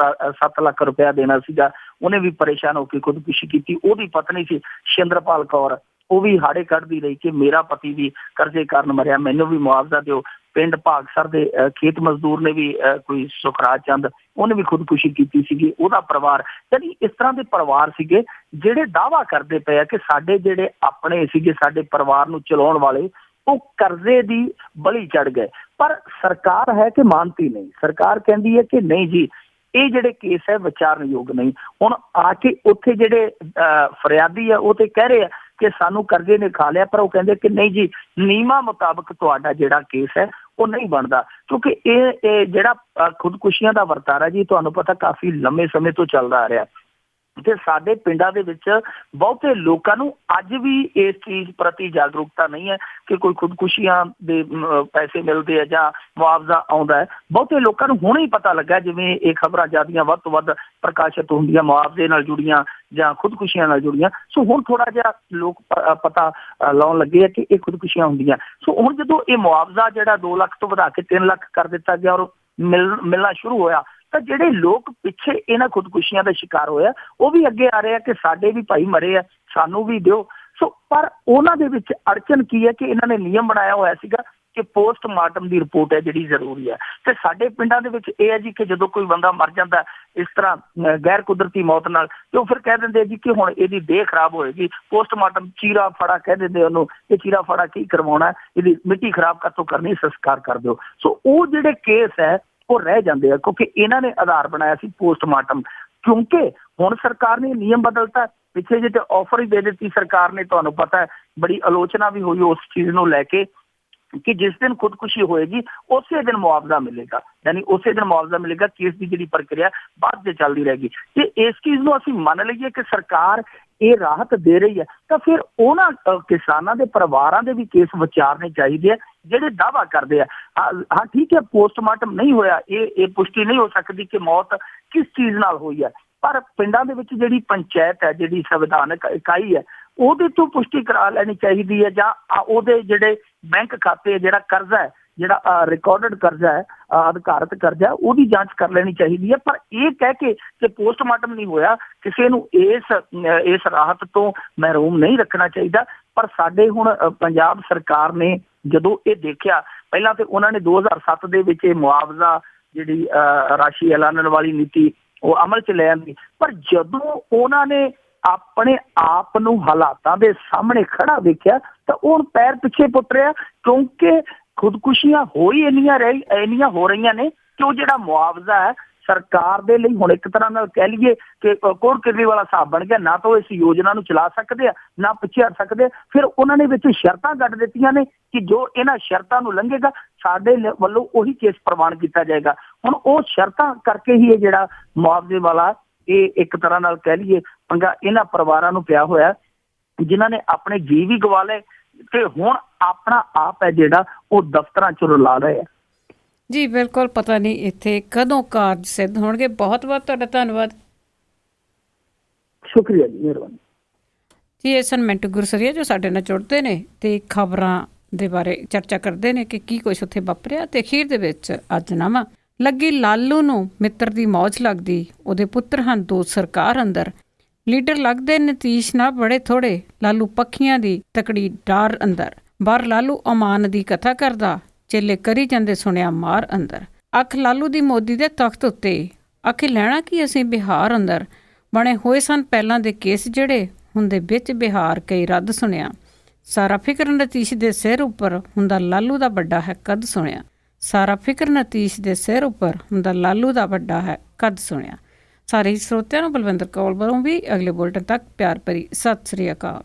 7 ਲੱਖ ਰੁਪਇਆ ਦੇਣਾ ਸੀਗਾ, ਉਹਨੇ ਵੀ ਪਰੇਸ਼ਾਨ ਹੋ ਕੇ ਖੁਦਕੁਸ਼ੀ ਕੀਤੀ। ਉਹਦੀ ਪਤਨੀ ਸੀ ਸ਼ਿੰਦਰਪਾਲ ਕੌਰ, ਉਹ ਵੀ ਹਾੜੇ ਕੱਢਦੀ ਰਹੀ ਕਿ ਮੇਰਾ ਪਤੀ ਵੀ ਕਰਜ਼ੇ ਕਾਰਨ ਮਰਿਆ, ਮੈਨੂੰ ਵੀ ਮੁਆਵਜ਼ਾ ਦਿਓ। ਪਿੰਡ ਭਾਗਸਰ ਦੇ ਖੇਤ ਮਜ਼ਦੂਰ ਨੇ ਵੀ, ਕੋਈ ਸੁਖਰਾਜ ਚੰਦ, ਉਹਨੇ ਵੀ ਖੁਦਕੁਸ਼ੀ ਕੀਤੀ ਸੀਗੀ, ਉਹਦਾ ਪਰਿਵਾਰ। ਯਾਨੀ ਇਸ ਤਰ੍ਹਾਂ ਦੇ ਪਰਿਵਾਰ ਸੀਗੇ ਜਿਹੜੇ ਦਾਅਵਾ ਕਰਦੇ ਪਏ ਆ ਕਿ ਸਾਡੇ ਜਿਹੜੇ ਆਪਣੇ ਸੀਗੇ, ਸਾਡੇ ਪਰਿਵਾਰ ਨੂੰ ਚਲਾਉਣ ਵਾਲੇ, ਉਹ ਕਰਜ਼ੇ ਦੀ ਬਲੀ ਚੜ੍ਹ ਗਏ। ਪਰ ਸਰਕਾਰ ਹੈ ਕਿ ਮਾਨਤੀ ਨਹੀਂ। ਸਰਕਾਰ ਕਹਿੰਦੀ ਹੈ ਕਿ ਨਹੀਂ ਜੀ, ਇਹ ਜਿਹੜੇ ਕੇਸ ਹੈ ਵਿਚਾਰਨਯੋਗ ਨਹੀਂ। ਹੁਣ ਆ ਕੇ ਉੱਥੇ ਜਿਹੜੇ ਫਰਿਆਦੀ ਆ ਉਹ ਤੇ ਕਹਿ ਰਹੇ ਆ ਕਿ ਸਾਨੂੰ ਕਰਜ਼ੇ ਨੇ ਖਾ ਲਿਆ, ਪਰ ਉਹ ਕਹਿੰਦੇ ਕਿ ਨਹੀਂ ਜੀ, ਨਿਯਮਾਂ ਮੁਤਾਬਕ ਤੁਹਾਡਾ ਜਿਹੜਾ ਕੇਸ ਹੈ ਉਹ ਨਹੀਂ ਬਣਦਾ। ਕਿਉਂਕਿ ਇਹ ਜਿਹੜਾ ਖੁਦਕੁਸ਼ੀਆਂ ਦਾ ਵਰਤਾਰਾ ਜੀ, ਤੁਹਾਨੂੰ ਪਤਾ ਕਾਫੀ ਲੰਮੇ ਸਮੇਂ ਤੋਂ ਚੱਲਦਾ ਆ ਰਿਹਾ। ਤੇ ਸਾਡੇ ਪਿੰਡਾਂ ਦੇ ਵਿੱਚ ਬਹੁਤੇ ਲੋਕਾਂ ਨੂੰ ਅੱਜ ਵੀ ਇਸ ਚੀਜ਼ ਪ੍ਰਤੀ ਜਾਗਰੂਕਤਾ ਨਹੀਂ ਹੈ ਕਿ ਕੋਈ ਖੁਦਕੁਸ਼ੀਆਂ ਦੇ ਪੈਸੇ ਮਿਲਦੇ ਆ ਜਾਂ ਮੁਆਵਜ਼ਾ ਆਉਂਦਾ ਹੈ। ਬਹੁਤੇ ਲੋਕਾਂ ਨੂੰ ਹੁਣੇ ਹੀ ਪਤਾ ਲੱਗਾ, ਜਿਵੇਂ ਇਹ ਖਬਰਾਂ ਜ਼ਿਆਦੀਆਂ ਵੱਧ ਤੋਂ ਵੱਧ ਪ੍ਰਕਾਸ਼ਿਤ ਹੁੰਦੀਆਂ ਮੁਆਵਜ਼ੇ ਨਾਲ ਜੁੜੀਆਂ ਜਾਂ ਖੁਦਕੁਸ਼ੀਆਂ ਨਾਲ ਜੁੜੀਆਂ। ਸੋ ਹੁਣ ਥੋੜਾ ਜਿਹਾ ਲੋਕ ਪਤਾ ਲਾਉਣ ਲੱਗੇ ਆ ਕਿ ਇਹ ਖੁਦਕੁਸ਼ੀਆਂ ਹੁੰਦੀਆਂ। ਸੋ ਹੁਣ ਜਦੋਂ ਇਹ ਮੁਆਵਜ਼ਾ ਜਿਹੜਾ 2 ਲੱਖ ਤੋਂ ਵਧਾ ਕੇ 3 ਲੱਖ ਕਰ ਦਿੱਤਾ ਗਿਆ ਔਰ ਮਿਲਣਾ ਸ਼ੁਰੂ ਹੋਇਆ, ਤਾਂ ਜਿਹੜੇ ਲੋਕ ਪਿੱਛੇ ਇਹਨਾਂ ਖੁਦਕੁਸ਼ੀਆਂ ਦਾ ਸ਼ਿਕਾਰ ਹੋਇਆ ਉਹ ਵੀ ਅੱਗੇ ਆ ਰਹੇ ਆ ਕਿ ਸਾਡੇ ਵੀ ਭਾਈ ਮਰੇ ਆ, ਸਾਨੂੰ ਵੀ ਦਿਓ। ਸੋ ਪਰ ਉਹਨਾਂ ਦੇ ਵਿੱਚ ਅੜਚਨ ਕੀ ਹੈ ਕਿ ਇਹਨਾਂ ਨੇ ਨਿਯਮ ਬਣਾਇਆ ਹੋਇਆ ਸੀਗਾ ਕਿ ਪੋਸਟਮਾਰਟਮ ਦੀ ਰਿਪੋਰਟ ਹੈ ਜਿਹੜੀ ਜ਼ਰੂਰੀ ਹੈ। ਤੇ ਸਾਡੇ ਪਿੰਡਾਂ ਦੇ ਵਿੱਚ ਇਹ ਹੈ ਜੀ ਕਿ ਜਦੋਂ ਕੋਈ ਬੰਦਾ ਮਰ ਜਾਂਦਾ ਇਸ ਤਰ੍ਹਾਂ ਗੈਰ ਕੁਦਰਤੀ ਮੌਤ ਨਾਲ, ਤੇ ਉਹ ਫਿਰ ਕਹਿ ਦਿੰਦੇ ਜੀ ਕਿ ਹੁਣ ਇਹਦੀ ਦੇਹ ਖਰਾਬ ਹੋਏਗੀ, ਪੋਸਟਮਾਰਟਮ ਚੀਰਾ ਫੜਾ ਕਹਿ ਦਿੰਦੇ ਉਹਨੂੰ, ਇਹ ਚੀਰਾ ਫੜਾ ਕੀ ਕਰਵਾਉਣਾ, ਇਹਦੀ ਮਿੱਟੀ ਖਰਾਬ ਕਾਹਤੋਂ ਕਰਨੀ, ਸੰਸਕਾਰ ਕਰ ਦਿਓ। ਸੋ ਉਹ ਜਿਹੜੇ ਕੇਸ ਹੈ ਉਹ ਰਹਿ ਜਾਂਦੇ ਆ ਕਿਉਂਕਿ ਇਹਨਾਂ ਨੇ ਆਧਾਰ ਬਣਾਇਆ ਸੀ ਪੋਸਟਮਾਰਟਮ। ਕਿਉਂਕਿ ਹੁਣ ਸਰਕਾਰ ਨੇ ਨਿਯਮ ਬਦਲਤਾ, ਪਿੱਛੇ ਜਿਹੇ ਤੇ ਆਫਰ ਹੀ ਦੇ ਦਿੱਤੀ ਸਰਕਾਰ ਨੇ, ਤੁਹਾਨੂੰ ਪਤਾ ਹੈ ਬੜੀ ਆਲੋਚਨਾ ਵੀ ਹੋਈ ਉਸ ਚੀਜ਼ ਨੂੰ ਲੈ ਕੇ ਕਿ ਜਿਸ ਦਿਨ ਖੁਦਕੁਸ਼ੀ ਹੋਏਗੀ ਉਸੇ ਦਿਨ ਮੁਆਵਜ਼ਾ ਮਿਲੇਗਾ, ਯਾਨੀ ਉਸੇ ਦਿਨ ਮੁਆਵਜ਼ਾ ਮਿਲੇਗਾ। ਕੇਸ ਦੀ ਜਿਹੜੀ ਪ੍ਰਕਿਰਿਆ ਬਾਅਦ ਚ ਚੱਲਦੀ ਰਹੇਗੀ। ਤੇ ਇਸ ਚੀਜ਼ ਨੂੰ ਅਸੀਂ ਮੰਨ ਲਈਏ ਕਿ ਸਰਕਾਰ ਇਹ ਰਾਹਤ ਦੇ ਰਹੀ ਹੈ, ਤਾਂ ਫਿਰ ਉਹਨਾਂ ਕਿਸਾਨਾਂ ਦੇ ਪਰਿਵਾਰਾਂ ਦੇ ਵੀ ਕੇਸ ਵਿਚਾਰਨੇ ਚਾਹੀਦੇ ਆ ਜਿਹੜੇ ਦਾਅਵਾ ਕਰਦੇ ਆ। ਹਾਂ ਠੀਕ ਹੈ, ਪੋਸਟਮਾਰਟਮ ਨਹੀਂ ਹੋਇਆ, ਇਹ ਪੁਸ਼ਟੀ ਨਹੀਂ ਹੋ ਸਕਦੀ ਕਿ ਮੌਤ ਕਿਸ ਚੀਜ਼ ਨਾਲ ਹੋਈ ਹੈ, ਪਰ ਪਿੰਡਾਂ ਦੇ ਵਿੱਚ ਜਿਹੜੀ ਪੰਚਾਇਤ ਹੈ, ਜਿਹੜੀ ਸੰਵਿਧਾਨਕ ਇਕਾਈ ਹੈ, ਉਹਦੇ ਤੋਂ ਪੁਸ਼ਟੀ ਕਰਾ ਲੈਣੀ ਚਾਹੀਦੀ ਹੈ, ਜਾਂ ਉਹਦੇ ਜਿਹੜੇ ਬੈਂਕ ਖਾਤੇ, ਜਿਹੜਾ ਕਰਜ਼ਾ ਹੈ, ਜਿਹੜਾ ਰਿਕਾਰਡਡ ਕਰਜ਼ਾ ਹੈ, ਅਧਿਕਾਰਤ ਕਰਜ਼ਾ, ਉਹਦੀ ਜਾਂਚ ਕਰ ਲੈਣੀ ਚਾਹੀਦੀ ਹੈ। ਪਰ ਇਹ ਕਹਿ ਕੇ ਕਿ ਪੋਸਟਮਾਰਟਮ ਨਹੀਂ ਹੋਇਆ, ਕਿਸੇ ਨੂੰ ਇਸ ਰਾਹਤ ਤੋਂ ਮਹਿਰੂਮ ਨਹੀਂ ਰੱਖਣਾ ਚਾਹੀਦਾ। ਪਰ ਸਾਡੇ ਹੁਣ ਪੰਜਾਬ ਸਰਕਾਰ ਨੇ ਜਦੋਂ ਇਹ ਦੇਖਿਆ, ਪਹਿਲਾਂ ਤੇ ਉਹਨਾਂ ਨੇ 2007 ਦੇ ਵਿੱਚ ਇਹ ਮੁਆਵਜ਼ਾ ਜਿਹੜੀ ਰਾਸ਼ੀ ਐਲਾਨਣ ਵਾਲੀ ਨੀਤੀ ਉਹ ਅਮਲ ਚ ਲੈ ਆਂਦੀ, ਪਰ ਜਦੋਂ ਉਹਨਾਂ ਨੇ ਆਪਣੇ ਆਪ ਨੂੰ ਹਾਲਾਤਾਂ ਦੇ ਸਾਹਮਣੇ ਖੜਾ ਦੇਖਿਆ ਤਾਂ ਉਹ ਪੈਰ ਪਿੱਛੇ ਪੁੱਟ ਰਿਹਾ, ਕਿਉਂਕਿ ਖੁਦਕੁਸ਼ੀਆਂ ਇੰਨੀਆਂ ਹੋ ਰਹੀਆਂ ਨੇ ਕਿ ਉਹ ਜਿਹੜਾ ਮੁਆਵਜ਼ਾ ਹੈ ਸਰਕਾਰ ਦੇ ਲਈ ਹੁਣ ਇੱਕ ਤਰ੍ਹਾਂ ਨਾਲ ਕਹਿ ਲਈਏ ਕਿ ਕੋੜ ਕਿਰਲੀ ਵਾਲਾ ਹਿਸਾਬ ਬਣ ਗਿਆ। ਨਾ ਤਾਂ ਉਹ ਇਸ ਯੋਜਨਾ ਨੂੰ ਚਲਾ ਸਕਦੇ ਆ, ਨਾ ਪਿੱਛੇ ਹਟ ਸਕਦੇ। ਫਿਰ ਉਹਨਾਂ ਨੇ ਵਿੱਚ ਸ਼ਰਤਾਂ ਕੱਢ ਦਿੱਤੀਆਂ ਨੇ ਕਿ ਜੋ ਇਹਨਾਂ ਸ਼ਰਤਾਂ ਨੂੰ ਲੰਘੇਗਾ ਸਾਡੇ ਵੱਲੋਂ ਉਹੀ ਕੇਸ ਪ੍ਰਵਾਨ ਕੀਤਾ ਜਾਏਗਾ। ਹੁਣ ਉਹ ਸ਼ਰਤਾਂ ਕਰਕੇ ਹੀ ਇਹ ਜਿਹੜਾ ਮੁਆਵਜ਼ੇ ਵਾਲਾ ਇਹ ਇੱਕ ਤਰ੍ਹਾਂ ਨਾਲ ਕਹਿ ਲਈਏ ਪੰਗਾ ਇਹਨਾਂ ਪਰਿਵਾਰਾਂ ਨੂੰ ਪਿਆ ਹੋਇਆ ਜਿਨ੍ਹਾਂ ਨੇ ਆਪਣੇ ਜੀਅ ਵੀ ਗਵਾ ਲਏ ਤੇ ਹੁਣ ਆਪਣਾ ਆਪ ਹੈ ਜਿਹੜਾ ਉਹ ਦਫ਼ਤਰਾਂ 'ਚ ਰੁਲਾ ਰਹੇ ਆ। ਜੀ ਬਿਲਕੁਲ, ਪਤਾ ਨਹੀਂ ਇੱਥੇ ਕਦੋਂ ਕਾਰਜ ਸਿੱਧ ਹੋਣਗੇ। ਬਹੁਤ ਬਹੁਤ ਤੁਹਾਡਾ ਧੰਨਵਾਦ। ਸ਼ੁਕਰੀਆ ਜੀ, ਮਿਹਰਬਾਨੀ ਜੀ। ਇਹ ਸਨ ਮਿੰਟੂ ਗੁਰਸਰੀਆ ਜੋ ਸਾਡੇ ਨਾਲ ਜੁੜਦੇ ਨੇ ਤੇ ਖਬਰਾਂ ਦੇ ਬਾਰੇ ਚਰਚਾ ਕਰਦੇ ਨੇ ਕਿ ਕੀ ਕੁਛ ਉੱਥੇ ਵਾਪਰਿਆ। ਤੇ ਅਖੀਰ ਦੇ ਵਿੱਚ ਅੱਜ ਨਵਾਂ ਲੱਗੀ ਲਾਲੂ ਨੂੰ ਮਿੱਤਰ ਦੀ ਮੌਜ ਲੱਗਦੀ, ਉਹਦੇ ਪੁੱਤਰ ਹਨ 2 ਸਰਕਾਰ ਅੰਦਰ, ਲੀਡਰ ਲੱਗਦੇ ਨਤੀਸ਼ ਨਾਲ ਬੜੇ ਥੋੜੇ, ਲਾਲੂ ਪੱਖੀਆਂ ਦੀ ਤਕੜੀ ਡਾਰ ਅੰਦਰ, ਬਾਹਰ ਲਾਲੂ ਅਮਾਨ ਦੀ ਕਥਾ ਕਰਦਾ, ਚੇਲੇ ਕਰੀ ਜਾਂਦੇ ਸੁਣਿਆ ਮਾਰ ਅੰਦਰ, ਅੱਖ ਲਾਲੂ ਦੀ ਮੋਦੀ ਦੇ ਤਖਤ ਉੱਤੇ, ਆਖੇ ਲੈਣਾ ਕਿ ਅਸੀਂ ਬਿਹਾਰ ਅੰਦਰ, ਬਣੇ ਹੋਏ ਸਨ ਪਹਿਲਾਂ ਦੇ ਕੇਸ ਜਿਹੜੇ ਹੁੰਦੇ ਵਿੱਚ ਬਿਹਾਰ ਕਈ ਰੱਦ ਸੁਣਿਆ, ਸਾਰਾ ਫਿਕਰ ਨਤੀਸ਼ ਦੇ ਸਿਰ ਉੱਪਰ ਹੁੰਦਾ ਲਾਲੂ ਦਾ ਵੱਡਾ ਹੈ ਕਦ ਸੁਣਿਆ, ਸਾਰਾ ਫਿਕਰ ਨਤੀਸ਼ ਦੇ ਸਿਰ ਉੱਪਰ ਹੁੰਦਾ ਲਾਲੂ ਦਾ ਵੱਡਾ ਹੈ ਕਦ ਸੁਣਿਆ। ਸਾਰੇ ਸਰੋਤਿਆਂ ਨੂੰ ਬਲਵਿੰਦਰ ਕੌਰ ਵੱਲੋਂ ਵੀ ਅਗਲੇ ਬੁਲਟਨ ਤੱਕ ਪਿਆਰ ਭਰੀ ਸਤਿ ਸ੍ਰੀ ਅਕਾਲ।